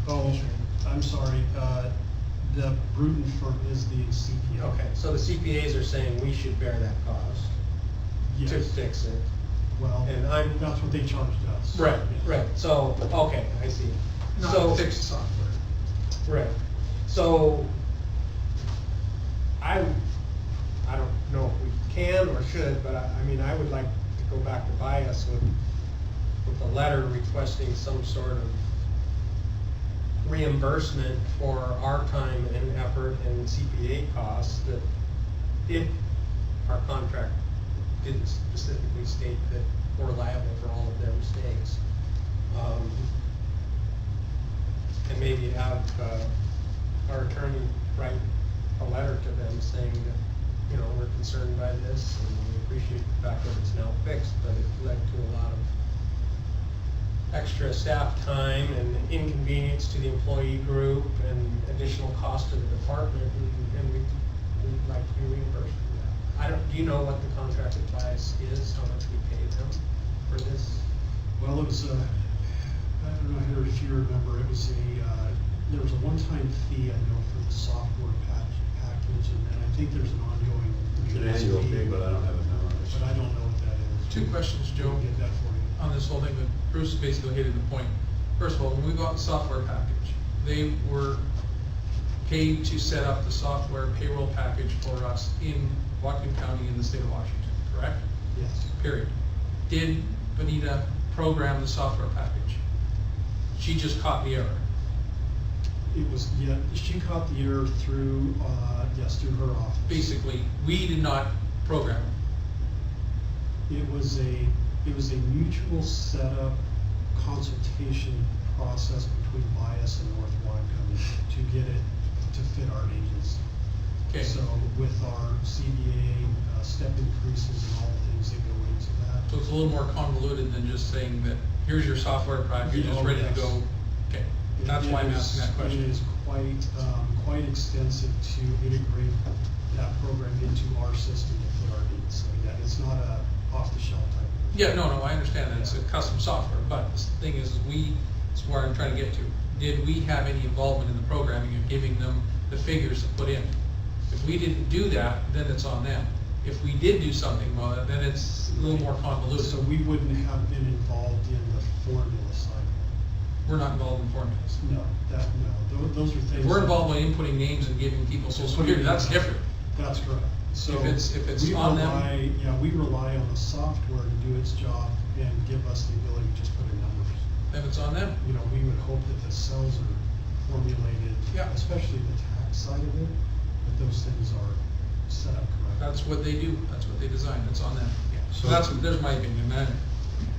Oh, I'm sorry, the Bruton firm is the CPA. Okay, so the CPAs are saying we should bear that cost to Yes, fix it. well, And I'm- that's what they charged us. Right, Yes. right, so, okay, I see. Not So to fix the software. right, so I don't know if we can or should, but I mean, I would like to go back to Bias with a letter requesting some sort of reimbursement for our time and effort and CPA costs that if our contract didn't specifically state that we're liable for all of their mistakes. And maybe have our attorney write a letter to them saying that, you know, we're concerned by this and we appreciate the fact that it's now fixed, but it led to a lot of extra staff time and inconvenience to the employee group and additional cost to the department, and we'd like to be reimbursed for that. Do you know what the contract with Bias is, how much we pay them for this? Well, it was, I don't know, Heather, if you remember, it was there was a one-time fee, I know, for the software package, and I think there's an ongoing. It's an annual fee, but I don't have it But I memorized. don't know what that is. Two questions, Joe. We'll get that for you. On this whole thing, that Bruce basically hit the point. First of all, when we bought the software package, they were paid to set up the software payroll package for us in Whatcom County in the state of Washington, correct? Yes. Period. Did Benita program the software package? She just caught the error. It was, yeah, she caught the error through, yes, through her office. Basically, we did not program it. It was a mutual setup consultation process between Bias and North Whatcom to get it to fit our agency. Okay. So with our CBA, step increases and all the things that go into that. So it's a little more convoluted than just saying that, here's your software package, it's Oh, ready to yes. go. Okay, It- that's why I'm it is- asking that question. It is quite extensive to integrate that program into our system to fit our needs. So yeah, it's not a off-the-shelf type of. Yeah, no, I understand that, it's a custom software, but the thing is, it's where I'm trying to get to. Did we have any involvement in the programming and giving them the figures to put in? If we didn't do that, then it's on them. If we did do something, well, then it's a little more convoluted. So we wouldn't have been involved in the formula side. We're not involved in formulas. No, those are things. If we're that- involved in inputting names and giving people social security, that's different. That's correct. So If it's we on them- rely- Yeah, we rely on the software to do its job and give us the ability to just put in numbers. Then it's on them. You know, we would hope that the cells are formulated, Yeah. especially the tax side of it, that those things are set up correctly. That's what they do, that's what they design, it's on them. So So- there's my opinion, man.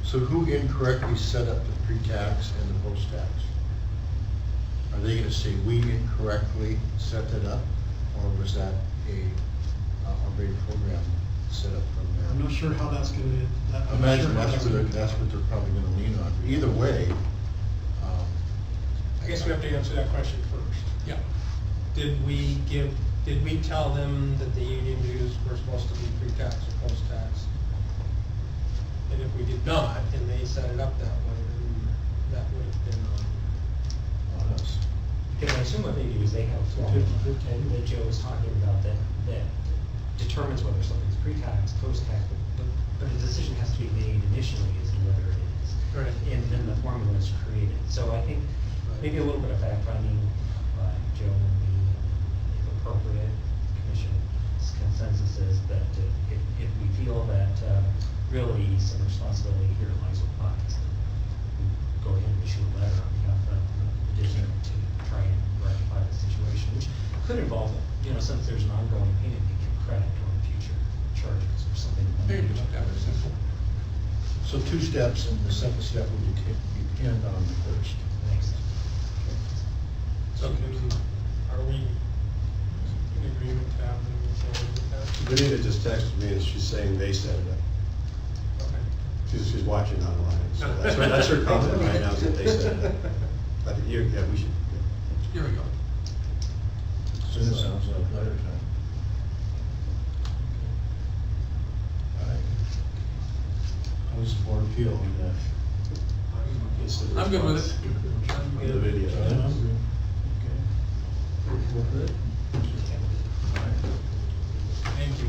So who incorrectly set up the pre-tax and the post-tax? Are they gonna say we incorrectly set it up, or was that a already programmed set up from there. I'm not sure how that's gonna, I imagine that's what they're probably gonna lean on. Either way, I guess we have to answer that question first. Yeah. Did we tell them that the union dues were supposed to be pre-tax or post-tax? And if we did not, and they set it up that way, then that would have been on us. Because I assume what they do is they have a formula that Joe was talking about that determines whether something's pre-tax, post-tax, but the decision has to be made initially as to whether it is. Right. And then the formula is created. So I think maybe a little bit of fact-finding by Joe and me, if appropriate, commission's consensus is that if we feel that really some responsibility here lies with us, then go ahead and issue a letter on behalf of the district to try and rectify the situation, which could involve, since there's an ongoing payment, you get credit toward future charges or something. There you go, that was simple. So 2 steps, and the second step would depend on the first. Thanks. So are we in agreement to have them move forward with that? Benita just texted me and she's saying they set it up. Okay. She's watching online, so that's her comment right now, is that they set it up. I think we should. Here we go. So it sounds like letter time. All right. How does the board feel on that? I'm good with it. On the video. Okay. We're good? All right. Thank you.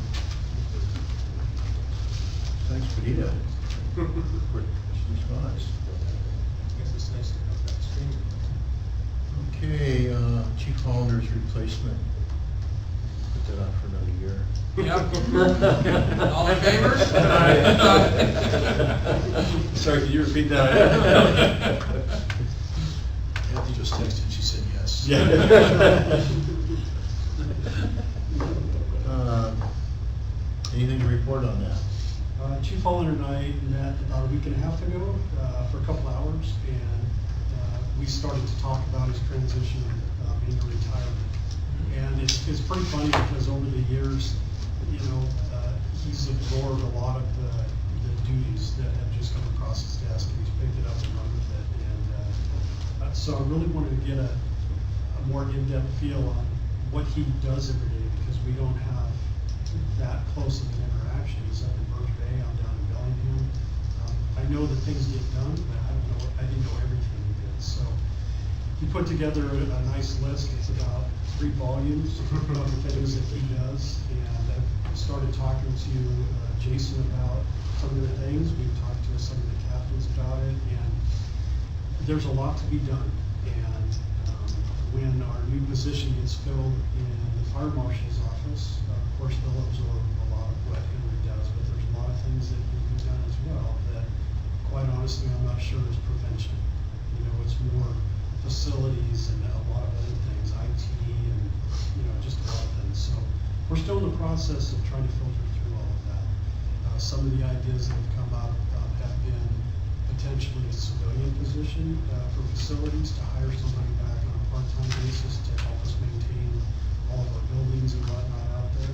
Thanks, Benita, for response. I guess it's nice to have that stream. Okay, Chief Hollander's replacement. Put that on for another year. Yep. All in favor? Sorry, can you repeat that? Kathy just texted, she said yes. Yeah. Anything to report on that? Chief Hollander and I met about a week and a half ago for a couple hours, and we started to talk about his transition into retirement. And it's pretty funny because over the years, he's absorbed a lot of the duties that have just come across his desk, and he's picked it up and run with it. And so I really wanted to get a more in-depth feel on what he does every day, because we don't have that close of an interaction. He's up in Birch Bay, I'm down in Bellingham. I know that things get done, but I didn't know everything he did. So he put together a nice list. It's about 3 volumes of the things that he does. And I started talking to Jason about some of the things. We've talked to some of the captains about it, and there's a lot to be done. And when our new position gets filled in the fire marshal's office, of course they'll absorb a lot of what Henry does, but there's a lot of things that can be done as well that, quite honestly, I'm not sure is prevention. It's more facilities and a lot of other things, IT and, just a lot of things. So we're still in the process of trying to filter through all of that. Some of the ideas that have come up have been potentially a civilian position for facilities, to hire somebody back on a part-time basis to help us maintain all of our buildings and whatnot out there.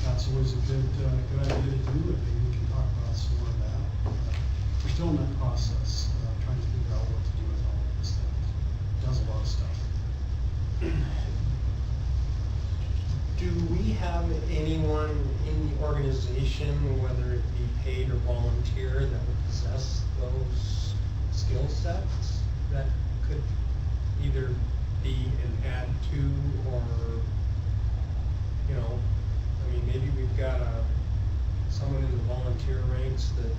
That's always a good idea to do, and maybe we can talk about some more of that. We're still in that process, trying to figure out what to do with all of this stuff. Does a lot of stuff. Do we have anyone in the organization, whether it be paid or volunteer, that would possess those skill sets that could either be an add to, or, maybe we've got someone in the volunteer ranks that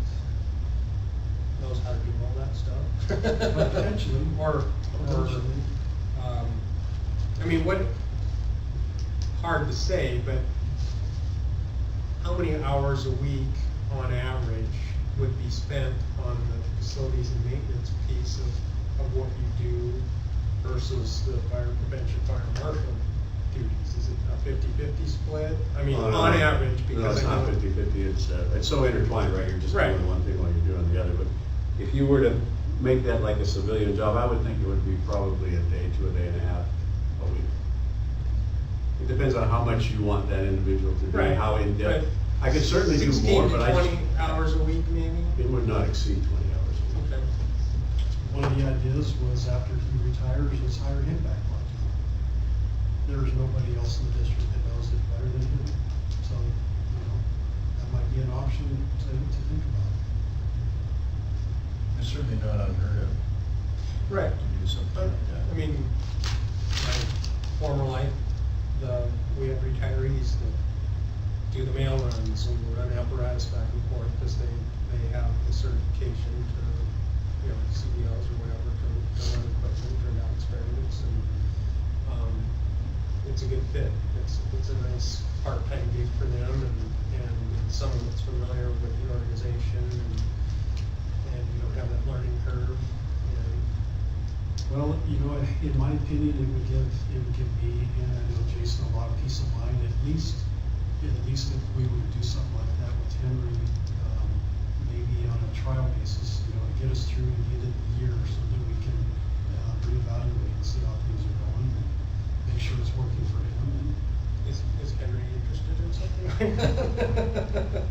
knows how to do all that stuff? Potentially. Potentially. Hard to say, but how many hours a week on average would be spent on the facilities and maintenance piece of what you do versus the fire prevention, fire marshal duties? Is it a 50-50 split? On average, because No, it's I not know- 50-50, it's so intertwined, right? You're just Right. doing one thing while you're doing the other. But if you were to make that like a civilian job, I would think it would be probably a day to a day and a half a week. It depends on how much you want that individual to do, Right. how in depth, I could certainly do 16 more, to but I 20 hours a week, maybe? it would not exceed 20 hours a week. Okay. One of the ideas was after he retires, let's hire him back part-time. There's nobody else in the district that knows it better than him. So, that might be an option to think about. It's certainly not unheard of Right. to do something like that. I mean, my former life, we have retirees that do the mail runs and run apparatus back and forth because they have the certification to, CDLs or whatever, to run equipment or now experiments, and, it's a good fit. It's a nice part-time gig for them, and someone that's familiar with the organization, and you don't have that learning curve, and Well, in my opinion, it would give me, and I know Jason, a lot of peace of mind, at least if we would do something like that with Henry, maybe on a trial basis, to get us through the end of the year so that we can reevaluate and see how things are going, and make sure it's working for him. is Henry interested in something?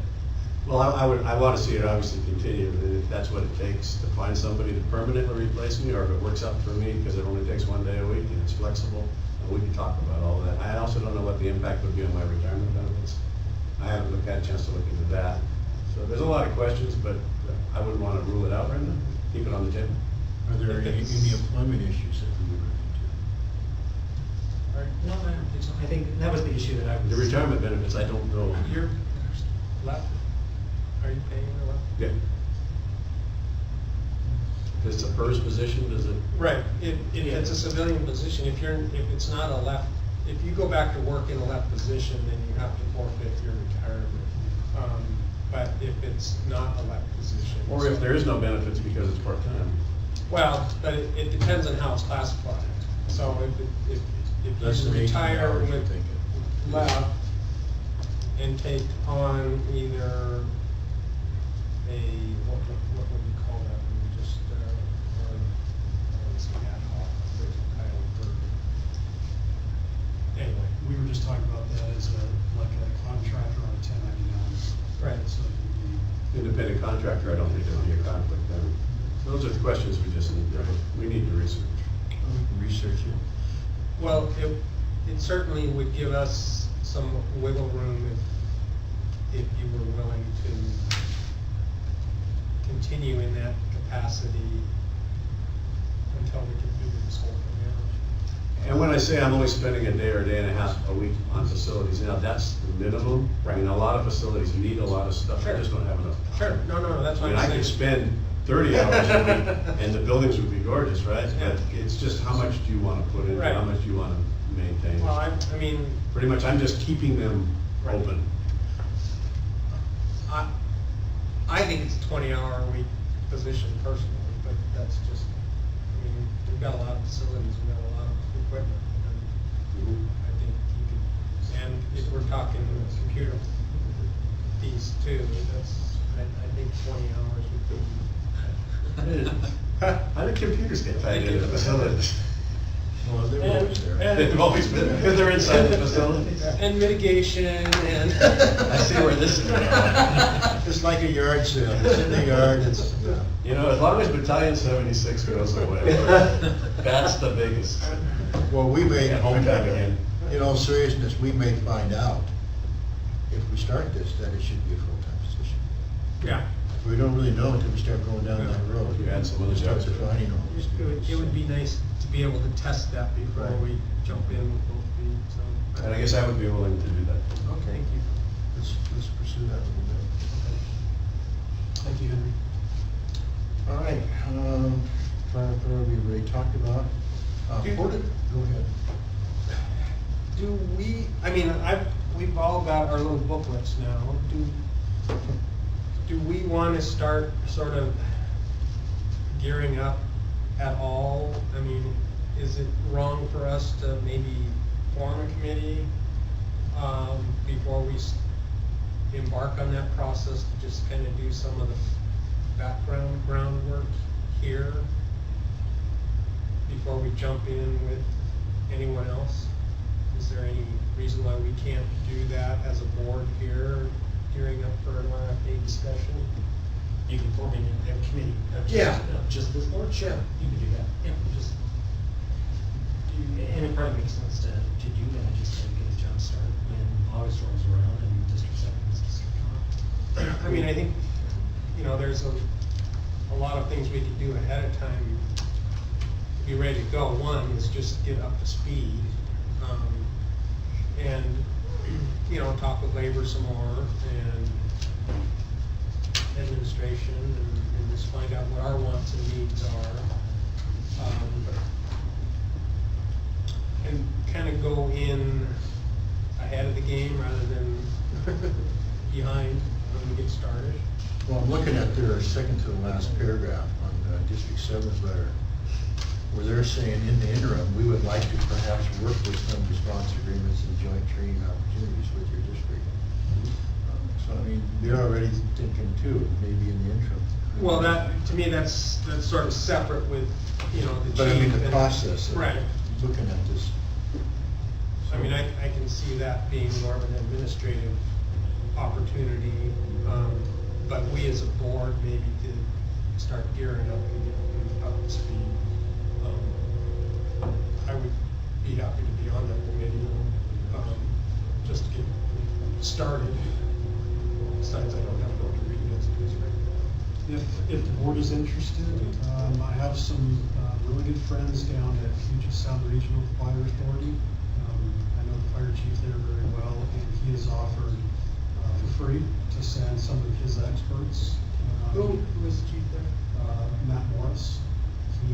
Well, I want to see it obviously continue, and if that's what it takes to find somebody to permanently replace me, or if it works out for me, because it only takes 1 day a week and it's flexible, we can talk about all that. I also don't know what the impact would be on my retirement benefits. I haven't had a chance to look into that. So there's a lot of questions, but I wouldn't want to rule it out right now. Keep it on the table. Are there any employment issues that we would run into? No, I don't think so. I think that was the issue that I was. The retirement benefits, I don't know. You're left, are you paying or what? Yeah. If it's a PERS position, does it? Right, if it's a civilian position, if it's not a left, if you go back to work in a left position, then you have to forfeit your retirement. But if it's not a left position. Or if there is no benefits because it's part-time. Well, but it depends on how it's classified. So if Less you than 18 retire hours, you're with thinking. left and take on either what would you call that? When you just, let's see, ad hoc, there's a title for. Anyway. We were just talking about that as like a contractor on a 1099. Right. So it'd Independent contractor, I don't think there'd be a conflict there. Those are the questions we need to research. We can research it. Well, it certainly would give us some wiggle room if you were willing to continue in that capacity until we can figure this whole thing out. And when I say I'm only spending a day or a day and a half a week on facilities, now that's the minimum. I mean, a lot of facilities need a lot of stuff, I Sure. just don't have enough time. Sure, no, that's I what mean, I'm I saying. could spend 30 hours a week and the buildings would be gorgeous, right? But it's just how much do you want to put in, Right. how much do you want to maintain? Well, I mean, Pretty much, I'm just keeping them Right. open. I think it's a 20-hour-a-week position personally, but that's just, I mean, we've got a lot of facilities, we've got a lot of equipment. And I think you could, and if we're talking computer fees too, I think 20 hours would be. How did computers get tied into the facilities? Well, they were always there. They've always been, because they're inside the facilities. And mitigation and. I see where this is going. It's like a yard sale, it's in the yard, it's, You know, as long as Battalion 76 goes away, that's the biggest. well, we may, At home time again. in all seriousness, we may find out, if we start this, that it should be a full-time position. Yeah. We don't really know until we start going down that road. You add some other We start jobs to it. defining all these It would be nice to be able to test that before Right. we jump in with both feet, so. And I guess I would be willing to do that. Okay. Thank you. Let's pursue that a little bit. Thank you, Henry. All right, fire authority we've already talked about. Go ahead. Do we, I mean, we've all got our little booklets now. Do we want to start sort of gearing up at all? I mean, is it wrong for us to maybe form a committee before we embark on that process to just kind of do some of the groundwork here before we jump in with anyone else? Is there any reason why we can't do that as a board here gearing up for an RFP discussion. You can form a committee of Yeah. just this board? Yeah. You can do that, yeah, just. And it probably makes sense to do that, just to get a jump start when August rolls around and District 7 is coming up. I mean, I think, you know, there's a lot of things we could do ahead of time to be ready to go. One is just get up to speed, and, you know, talk with labor some more, and administration, and just find out what our wants and needs are. And kind of go in ahead of the game rather than behind when we get started. Well, I'm looking at their second to the last paragraph on District 7's letter, where they're saying, in the interim, we would like to perhaps work with some response agreements and joint training opportunities with your district. So, I mean, they're already thinking too, maybe in the interim. Well, that, to me, that's sort of separate with, you know, the chief. But I mean, the and- process of Right. looking at this. I mean, I can see that being more of an administrative opportunity, but we as a board maybe to start gearing up and getting up to speed. I would be happy to be on that committee, just to get started. Besides, I don't have to go to read it. If the board is interested, I have some really good friends down at Puget Sound Regional Fire Authority. I know the fire chief there very well, and he has offered for free to send some of his experts. Who was the chief there? Matt Morris. He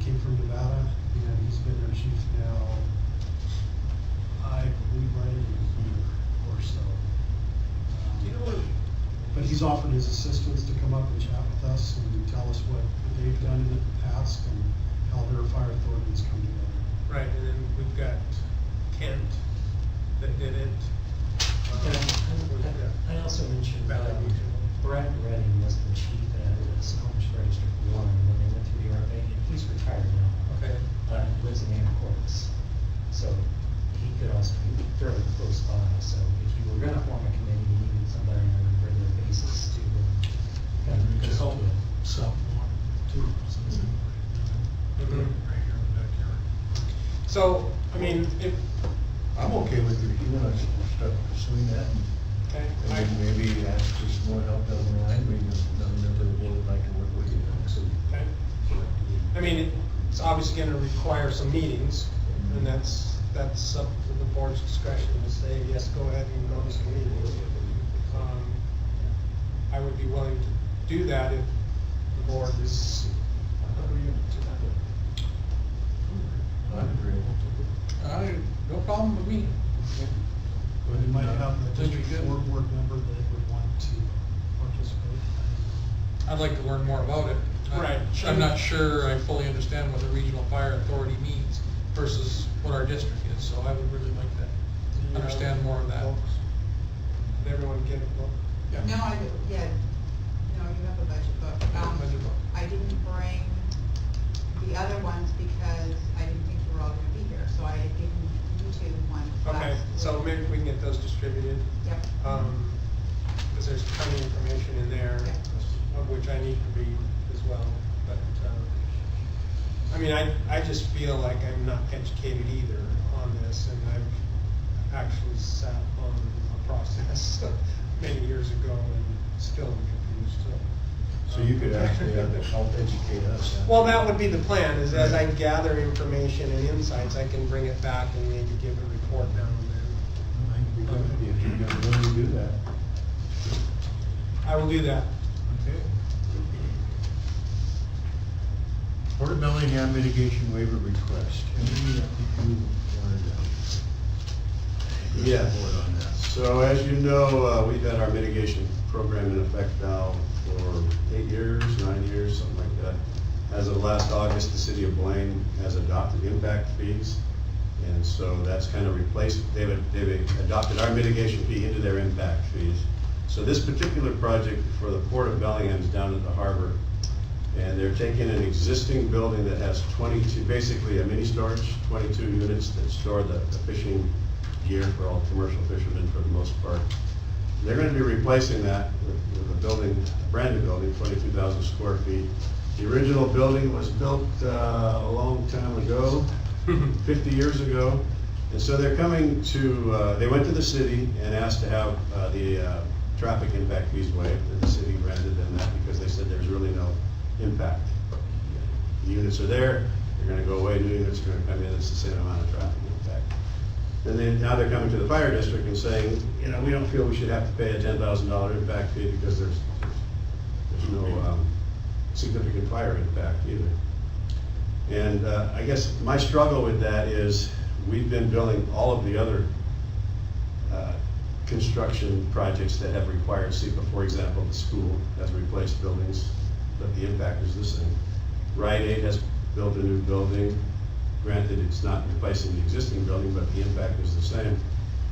came from Nevada, and he's been their chief now, I believe, right in a year or so. Do you know what? But he's offered his assistants to come up and chat with us and tell us what they've done in the past and how their fire authorities come together. Right, and then we've got Kent that did it. I also mentioned, Valley Regional. Brad Redding was the chief at Snohomish Fire District 1 when they went through the RFA, and he's retired now. Okay. Lives in Anacortes. So he could also be fairly close by, so if you were gonna form a committee, you needed somebody on a regular basis to kind of consult with. Sophomore, too. Mhm. Right here in the backyard. So, I mean, if, I'm okay with it if you wanna start pursuing that, okay, and then maybe ask for some more help down the line, maybe another member of the board would like to work with you. So, okay. I mean, it's obviously gonna require some meetings, and that's up to the board's discretion to say, yes, go ahead and go to some meetings. I would be willing to do that if the board is agreeable to I'm agreeable. No problem with me. We might have the That'd be district good. board member that would want to participate. I'd like to learn more about it. Right. I'm not sure I fully understand what the regional fire authority means versus what our district is, so I would really like to understand more of that. Did everyone get a book? No, I, yeah, no, you have a budget book. Budget book. I didn't bring the other ones because I didn't think you were all gonna be here, so I gave you two one Okay, last so week. maybe if we can get those distributed. Yep. Because there's plenty of information in there, of which I need to read as well, but, I mean, I just feel like I'm not educated either on this, and I've actually sat on a process many years ago and still am confused, so. So you could actually help educate us. huh? Well, that would be the plan, is as I gather information and insights, I can bring it back and maybe give a report now and then. I think it'd be good idea if you're gonna really do that. I will do that. Okay. Port Bellingham mitigation waiver request. Can we, I think you wanted to. Yeah. Board on that. So as you know, we've had our mitigation program in effect now for 8 years, 9 years, something like that. As of last August, the city of Blaine has adopted impact fees. And so that's kind of replaced, they've adopted our mitigation fee into their impact fees. So this particular project for the Port of Bellingham is down at the harbor. And they're taking an existing building that has 22, basically a mini storage, 22 units that store the fishing gear for all commercial fishermen for the most part. they're gonna be replacing that with a building, a brand new building, 22,000 square feet. The original building was built a long time ago, 50 years ago. And so they're coming to, they went to the city and asked to have the traffic impact fees waived, and the city granted them that because they said there's really no impact. The units are there, they're gonna go away, new units are gonna come in, it's the same amount of traffic impact. And then now they're coming to the fire district and saying, you know, we don't feel we should have to pay a $10,000 impact fee because there's no significant fire impact either. And I guess my struggle with that is we've been billing all of the other construction projects that have required SEPA. For example, the school has replaced buildings, but the impact is the same. Rite Aid has built a new building. Granted, it's not replacing the existing building, but the impact is the same.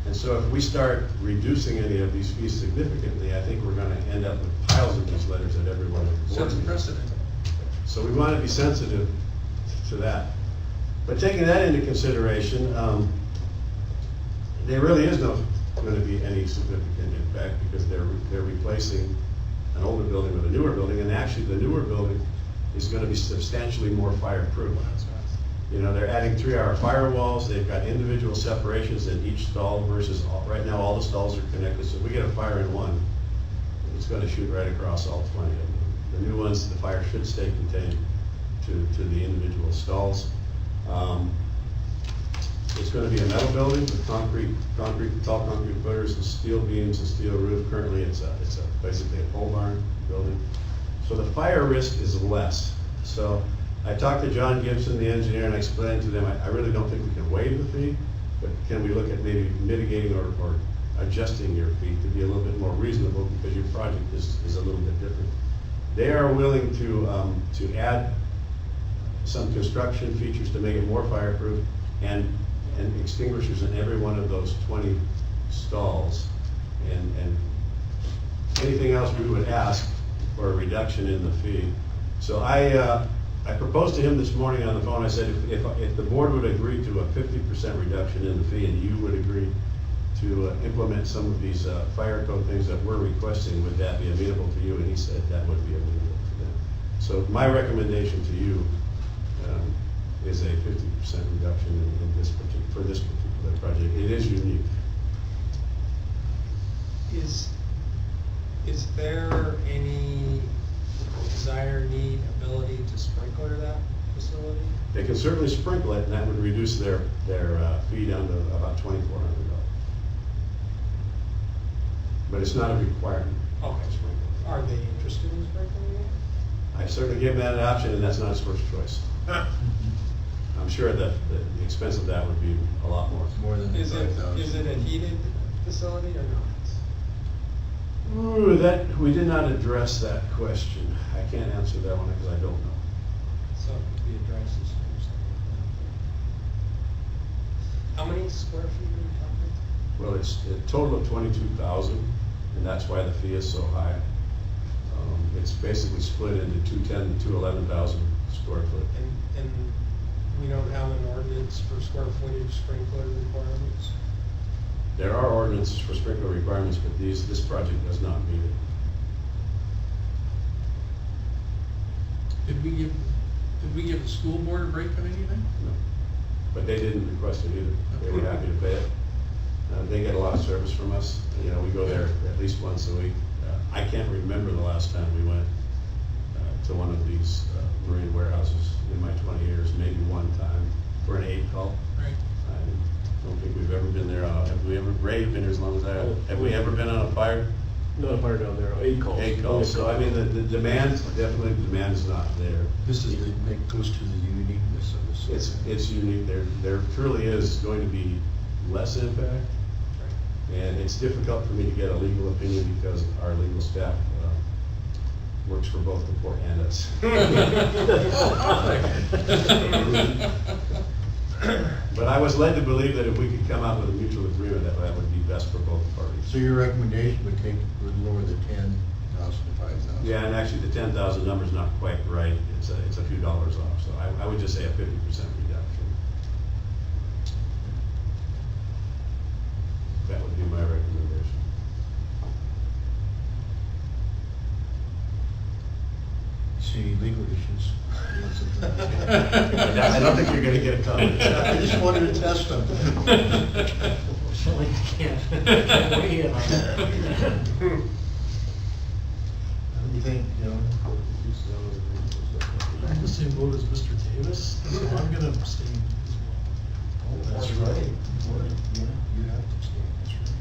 And so if we start reducing any of these fees significantly, I think we're gonna end up with piles of these letters at every one of the board Sets a meetings. precedent. So we want to be sensitive to that. But taking that into consideration, there really is no going to be any significant impact because they're replacing an older building with a newer building, and actually the newer building is going to be substantially more fireproof. You know, they're adding 3-hour firewalls, they've got individual separations in each stall versus right now all the stalls are connected, so if we get a fire in one, it's going to shoot right across all 20 of them. The new ones, the fire should stay contained to the individual stalls. It's going to be a metal building with tall concrete footers and steel beams and steel roof. Currently, it's basically a pole barn building. So the fire risk is less. So I talked to John Gibson, the engineer, and I explained to them, I really don't think we can waive the fee, but can we look at maybe mitigating or adjusting your fee to be a little bit more reasonable because your project is a little bit different. They are willing to add some construction features to make it more fireproof and extinguishers in every one of those 20 stalls. And anything else we would ask for a reduction in the fee. So I proposed to him this morning on the phone, I said, if the board would agree to a 50% reduction in the fee and you would agree to implement some of these fire code things that we're requesting, would that be amenable to you? And he said that would be amenable to them. So my recommendation to you is a 50% reduction for this particular project. It is unique. Is there any desire, need, ability to sprinkler that facility? They can certainly sprinkle it, and that would reduce their fee down to about $2,400. But it's not a requirement. Okay. to sprinkle. Are they interested in sprinkling it? I certainly gave them that option, and that's not his first choice. I'm sure that the expense of that would be a lot more. More than Is it 5,000. a heated facility or not? Ooh, we did not address that question. I can't answer that one because I don't know. So it could be a dry system or something like that. How many square feet are we talking? Well, it's a total of 22,000, and that's why the fee is so high. It's basically split into 210,000 to 211,000 square foot. And we don't have an ordinance for square footage sprinkler requirements? There are ordinances for sprinkler requirements, but this project does not meet it. Did we give the school board a break on anything? No. But they didn't request it either. They were happy to pay it. They get a lot of service from us. You know, we go there at least once a week. I can't remember the last time we went to one of these marine warehouses in my 20 years, maybe one time for an aid call. Right. I don't think we've ever been there. Have we ever, Ray, you've been here as long as I have. Have we ever been on a fire? Not a fire down there, 8 calls. 8 calls. So I mean, the demand, definitely the demand is not there. This is goes to the uniqueness of this. It's unique. There truly is going to be less impact. And it's difficult for me to get a legal opinion because our legal staff works for both the port and us. But I was led to believe that if we could come out with a mutual agreement, that would be best for both parties. So your recommendation would lower the 10,000 to 5,000? Yeah, and actually the 10,000 number is not quite right. It's a few dollars off. So I would just say a 50% reduction. That would be my recommendation. any legal issues. I don't think you're gonna get a comment. I just wanted to test them. Certainly can't weigh in on that. Anything, you know? I'm the same boat as Mr. Davis, so I'm gonna abstain as well. Oh, that's right. Yeah, you have to stay, that's right.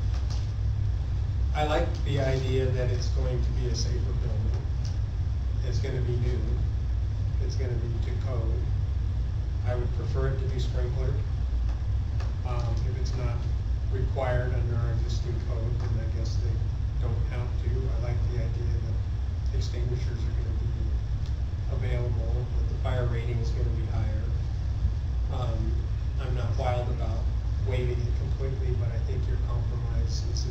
I like the idea that it's going to be a safer building. It's gonna be new. It's gonna be to code. I would prefer it to be sprinklered. If it's not required under our existing code, then I guess they don't have to. I like the idea that extinguishers are gonna be available, that the fire rating is gonna be higher. I'm not wild about waiving it completely, but I think your compromise is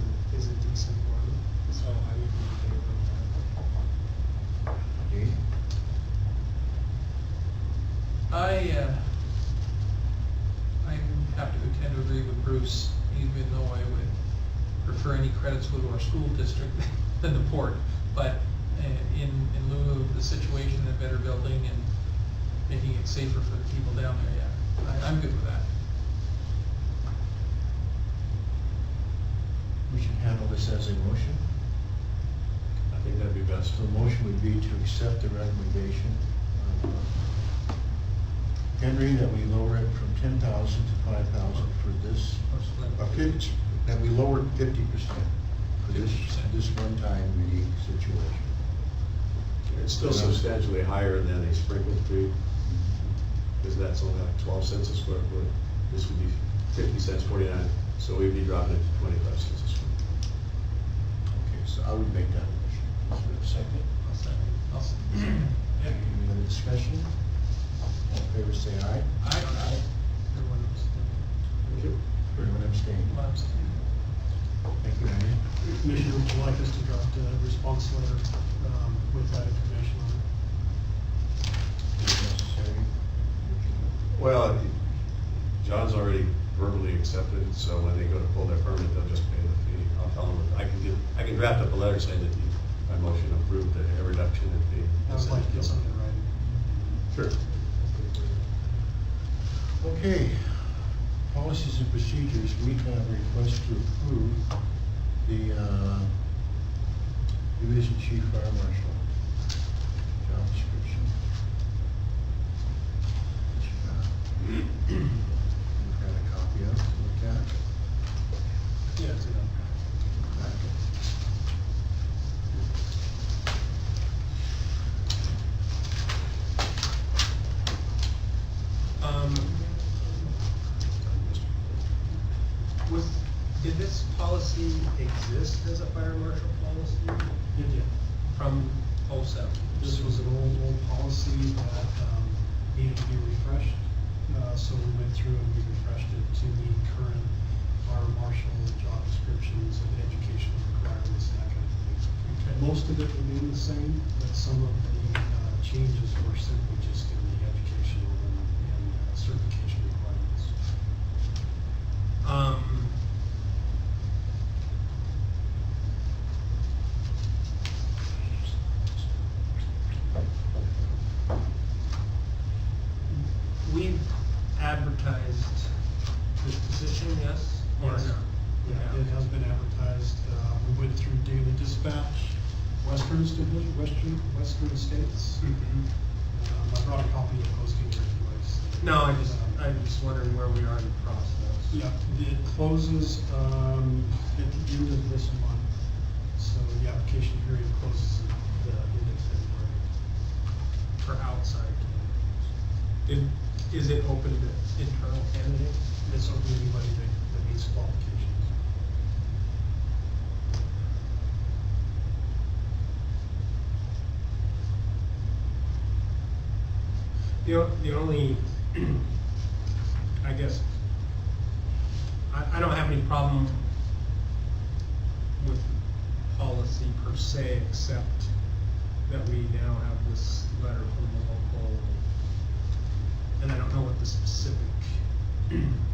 a decent one, so I would be in favor of that. Okay. I'm have to tend to agree with Bruce, even though I would prefer any credits go to our school district than the port. But in lieu of the situation, a better building and making it safer for the people down there, yeah, I'm good with that. We should handle this as a motion. I think that'd be best. So the motion would be to accept the recommendation of Henry, that we lower it from 10,000 to 5,000 for this, that we lowered 50% for this, 50%. this one-time unique situation. It's still substantially higher than a sprinkled fee, because that's only like 12 cents a square foot. This would be 50 cents, 49, so we'd be dropping it to 25 cents a square. Okay, so I would make that motion. Is there a second? I'll second. Any other discussion? All in favor, say aye. Aye. Everyone else? Thank you. Everyone abstain. Well, abstain. Thank you, Andy. Commissioner, would you like us to draft a response letter with that information on it? Is it necessary? Well, John's already verbally accepted, so when they go to pull their permit, they'll just pay the fee. I'll tell them, I can draft up a letter saying that my motion approved a reduction in fee. I would like to get something in writing. Sure. Okay, policies and procedures, we have a request to approve the Division Chief Fire Marshal job description. You've got a copy of it to look at. Yeah, it's enough. Did this policy exist as a fire marshal policy Yeah. from '07? This was an old policy that needed to be refreshed, so we went through and we refreshed it to meet current fire marshal job descriptions and educational requirements and that kind of thing. Most of it remained the same, but some of the changes were simply just in the educational and certification requirements. We've advertised this position, yes? Or Yes. no? Yeah, it has been advertised. We went through Daily Dispatch, Western States. I brought a copy of the posting here if you like to see it. No, I'm just wondering where we are in the process. Yeah, it closes at the end of this month. So the application period closes at the end of February. For outside candidates. Is it open to internal candidates? It's open to anybody that meets qualifications. The only, I guess, I don't have any problem with policy per se, except that we now have this letter from the local, and I don't know what the specific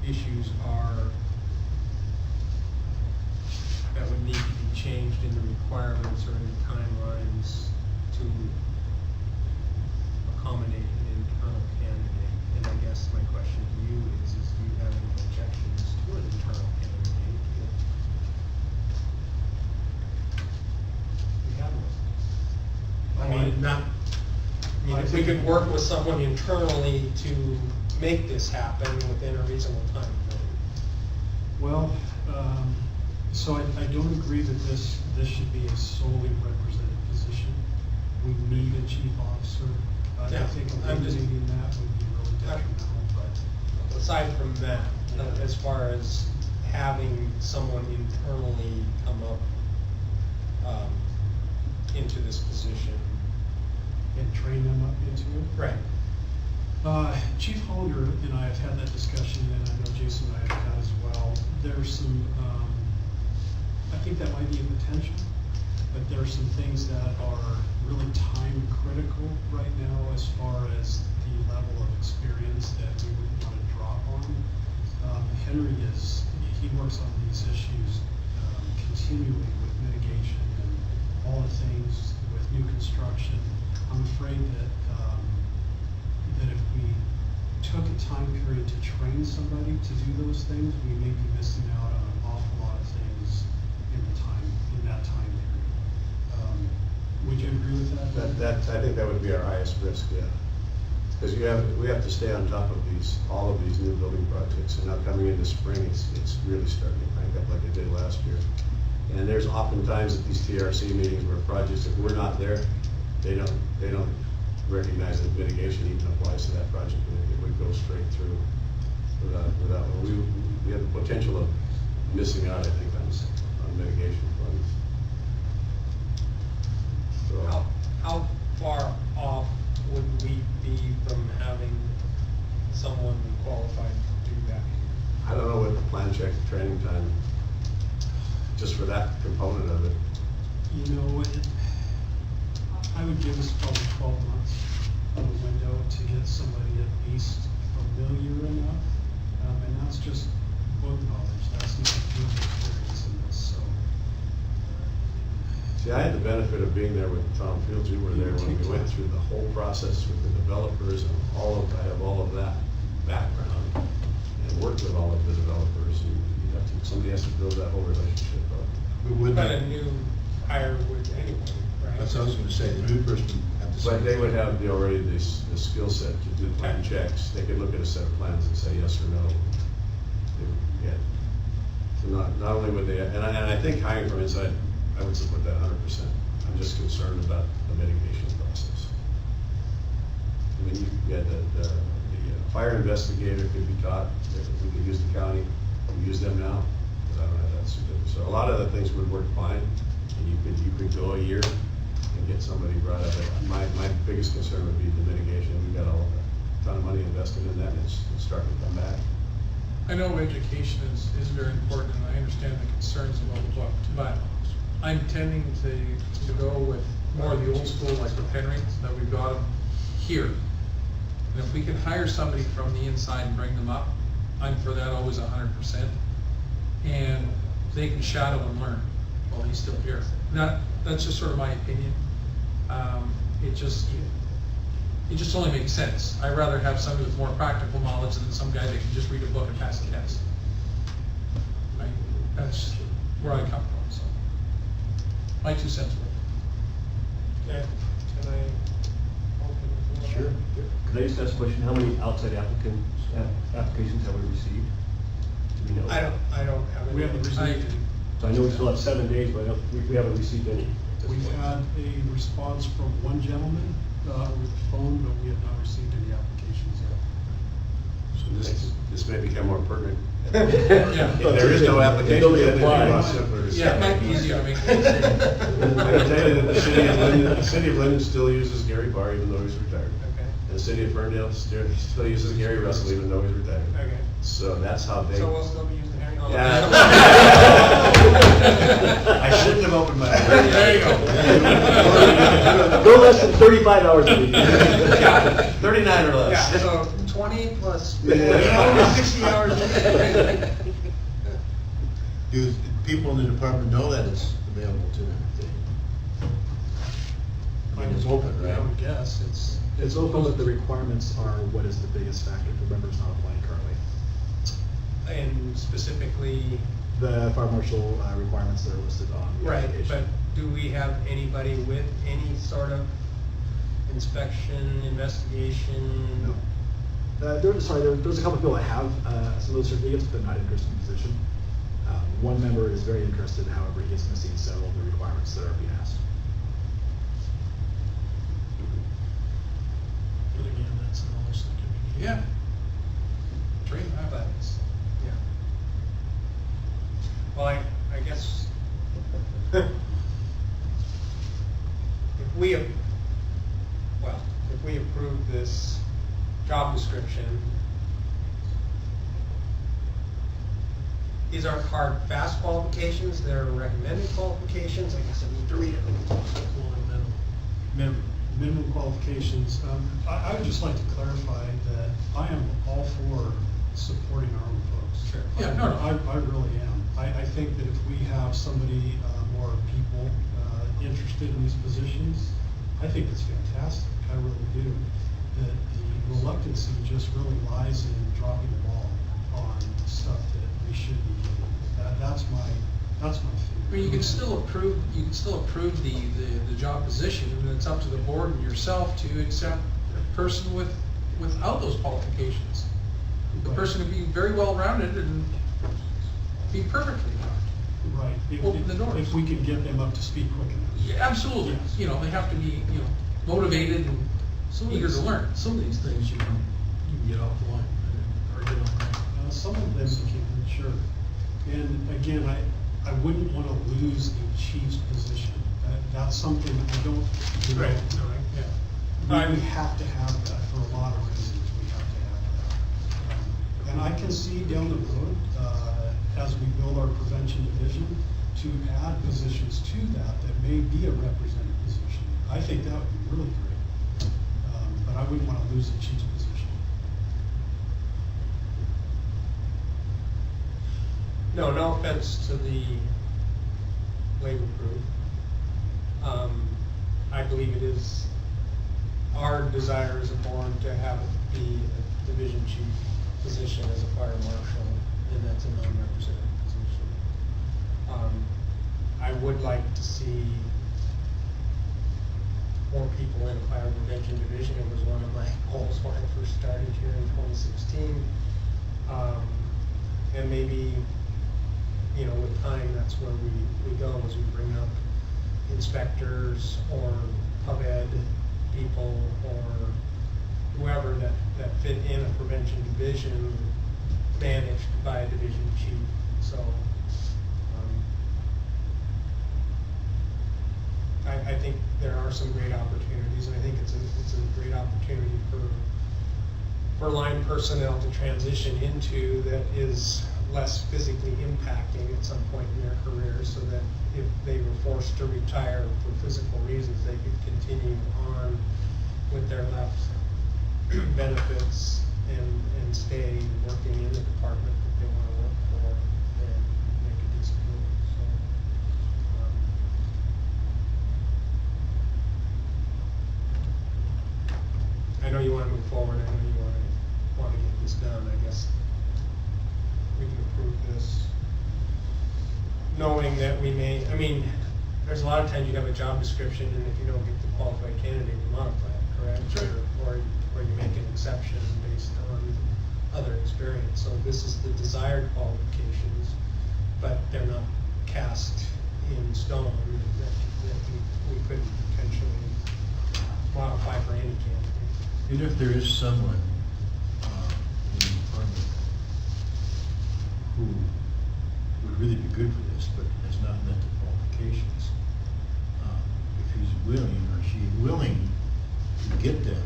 issues are that would need to be changed in the requirements or in the timelines to accommodate an internal candidate. And I guess my question to you is do you have any objections to an internal candidate? We have one. I mean, not, I mean, if we could work with someone internally to make this happen within a reasonable time frame. Well, so I don't agree that this should be a solely represented position. We need a chief officer. I Yeah, think I'm just- eliminating that would be really detrimental, but. Aside from that, as far as having someone internally come up, into this position. And train them up into it. Right. Chief Holger and I have had that discussion, and I know Jason and I have had as well. There's some, I think that might be a potential, but there are some things that are really time critical right now as far as the level of experience that we would want to drop on. Henry he works on these issues continually with mitigation and all the things with new construction. I'm afraid that if we took a time period to train somebody to do those things, we may be missing out on an awful lot of things in that time period. Would you agree with that? I think that would be our highest risk, yeah. Because we have to stay on top of all of these new building projects, and now coming into spring, it's really starting to crank up like it did last year. And there's oftentimes at these TRC meetings where projects, if we're not there, they don't recognize that mitigation even applies to that project, and it would go straight through without we have the potential of missing out, I think, on mitigation funds. So, How far off would we be from having someone qualified to do that? I don't know what the plan check training time, just for that component of it. You know, I would give us probably 12 months of a window to get somebody at least familiar enough. And that's just book knowledge, that's not field experience in this, so. See, I had the benefit of being there with Tom Fields. You were there when we went through the whole process with the developers and I have all of that background and worked with all of the developers. Somebody has to build that whole relationship up. We would But not, a new hire would anyway, right? that's what I was gonna say, the new person have to. But they would have already the skill set to do plan checks. They could look at a set of plans and say yes or no. Yeah. So not only would they, and I think hiring from inside, I would support that 100%. I'm just concerned about the mitigation process. I mean, you had the fire investigator could be taught, we could use the county, we use them now, but I don't have that certificate. So a lot of the things would work fine, and you could go a year and get somebody brought up. My biggest concern would be the mitigation. We've got a ton of money invested in that, and it's starting to come back. I know education is very important, and I understand the concerns of the book, but I'm tending to go with more of the old school, like with Henry, that we've got him here. And if we can hire somebody from the inside and bring them up, I'm for that always 100%. And they can shadow and learn while he's still here. That's just sort of my opinion. It just only makes sense. I'd rather have somebody with more practical knowledge than some guy that can just read a book and pass the test. Right? That's where I come from, so. My 2 cents worth. Okay, can I open the floor? Sure. Could I just ask a question? How many outside applications have we received? Do we know? I don't have any. We haven't received any. So I know we still have 7 days, but we haven't received any. at this We've point. had a response from one gentleman over the phone, but we have not received any applications yet. So this may become more pertinent. Yeah. If there is no application, Nobody then it'd be a lot applied. simpler to Yeah, it might be easier to make the decision. I can tell you that the city of Linden still uses Gary Barr even though he's retired. Okay, And the city of Ferndale still uses Gary Russell even though he's retired. okay. So that's how they. So we'll still be using Henry? Yeah. I shouldn't have opened my mouth. There you go. No less than 35 hours a week. Yeah, 39 or less. Yeah, so 20 plus, Yeah. 60 hours. Do people in the department know that it's available to them? I mean, it's open, I right? would guess, It's open, but the requirements are what is the biggest factor for members not applying currently. And specifically, The fire marshal requirements that are listed on the right, application. but do we have anybody with any sort of inspection, investigation? No. There's a couple people that have some of those certificates, but they're not interested in the position. One member is very interested, however, he is missing several of the requirements that are being asked. But again, that's knowledge that can be gained. Yeah. Train highlights. Yeah. Well, I guess if we approve this job description, these aren't hard, fast qualifications, they're recommended qualifications, I guess I need to read it. Minimum qualifications, I would just like to clarify that I am all for supporting our own folks. Sure. Yeah, no, no. I really am. I think that if we have somebody, more people, interested in these positions, I think it's fantastic, I really do. That the reluctancy just really lies in dropping the ball on stuff that we should be doing. That's my feeling. Well, you can still approve the job position, and it's up to the board and yourself to accept a person without those qualifications. The Right. person could be very well-rounded and be perfectly rounded. Right. Open the doors. If we can get them up to speed quick enough. Yeah, absolutely. Yes. You know, they have to be, motivated and Some of eager these- to learn. Some of these things you can get off the line, or get on. Some of them you can, sure. And again, I wouldn't want to lose a chief's position. That's something I don't, Right, no, yeah. we have to have that for a lot of reasons, we have to have that. And I can see down the road, as we build our prevention division, to add positions to that may be a representative position. I think that would be really great. But I wouldn't want to lose the chief's position. No offense to the labor group. I believe it is our desire as a board to have it be a division chief position as a fire marshal, and that's a non-representative position. I would like to see more people in a fire prevention division. It was one of my goals when I first started here in 2016. And maybe, with time, that's where we go, as we bring up inspectors or pub ed people or whoever that fit in a prevention division managed by a division chief. So, I think there are some great opportunities, and I think it's a great opportunity for line personnel to transition into that is less physically impacting at some point in their career, so that if they were forced to retire for physical reasons, they could continue on with their left benefits and stay working in the department that they want to work for and make a decent living. I know you want to move forward. I know you want to get this done. I guess we can approve this, knowing that we may. There's a lot of times you have a job description, and if you don't get the qualified candidate, you modify it, correct? Sure. Or you make an exception based on other experience. So this is the desired qualifications, but they're not cast in stone that we could potentially modify for any candidate. And if there is someone in the department who would really be good for this, but has not met the qualifications, if he's willing or she is willing to get them,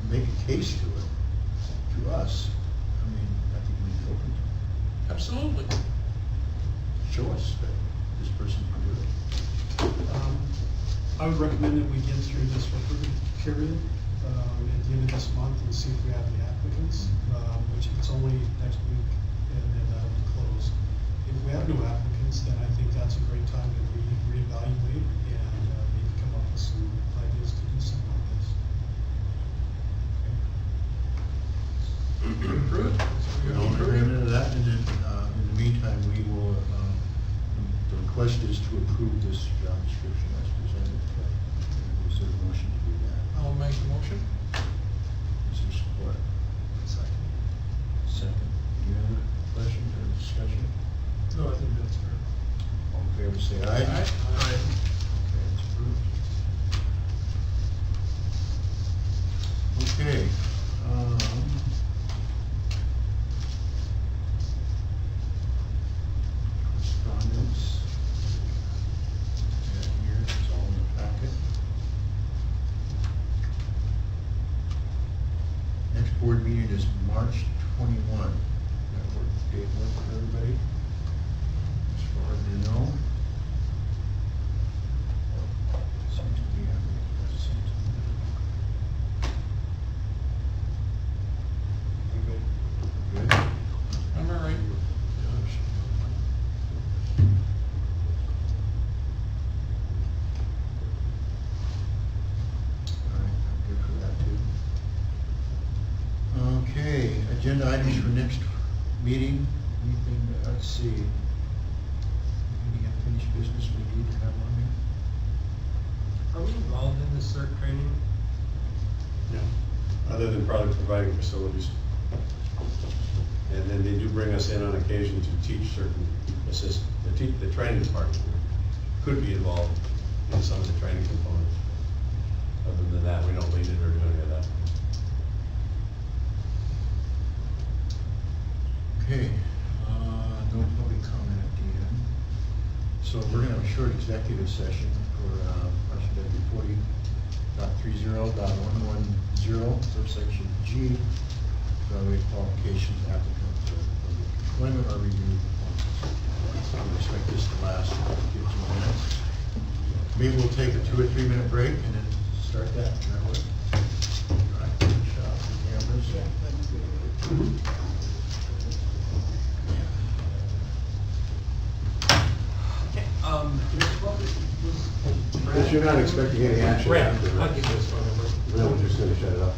make a case to it, to us, I think we'd be open to Absolutely. it. Show us that this person can do it. I would recommend that we get through this recruitment period at the end of this month and see if we have any applicants, which it's only next week, and then that'll be closed. If we have no applicants, then I think that's a great time to reevaluate and maybe come up with some ideas to do something like this. request is to approve this job description as presented. Is there a motion to do that? I'll make the motion. Is there support? Second. Any other questions or discussion? No, I think that's fair. All in favor, say aye. Aye. Okay, it's approved. Okay, correspondence. Yeah, here, it's all in the packet. Next board meeting is March 21. That work, date work for everybody? As far as you know? Seems to be having a seat. Good? I'm all right. All right, I'm good for that too. Okay, agenda items for next meeting, anything, let's see. Any unfinished business we need to have on here? Are we involved in the CERT training? Yeah, other than probably providing facilities. And then they do bring us in on occasion to teach certain the training department could be involved in some of the training components. Other than that, we don't lead it or do any of that. Okay, no public comment at the end. So we're gonna have a short executive session for, RCW 40.30.110, subsection G, evaluate qualifications applicant for employment or review performance. We expect this to last 15 minutes. Maybe we'll take a 2 or 3 minute break and then start that. Does that work? All right, good job, cameras. But you're not expecting any action Brad, after, I'll right? give you his phone number. No, we're just gonna shut it off.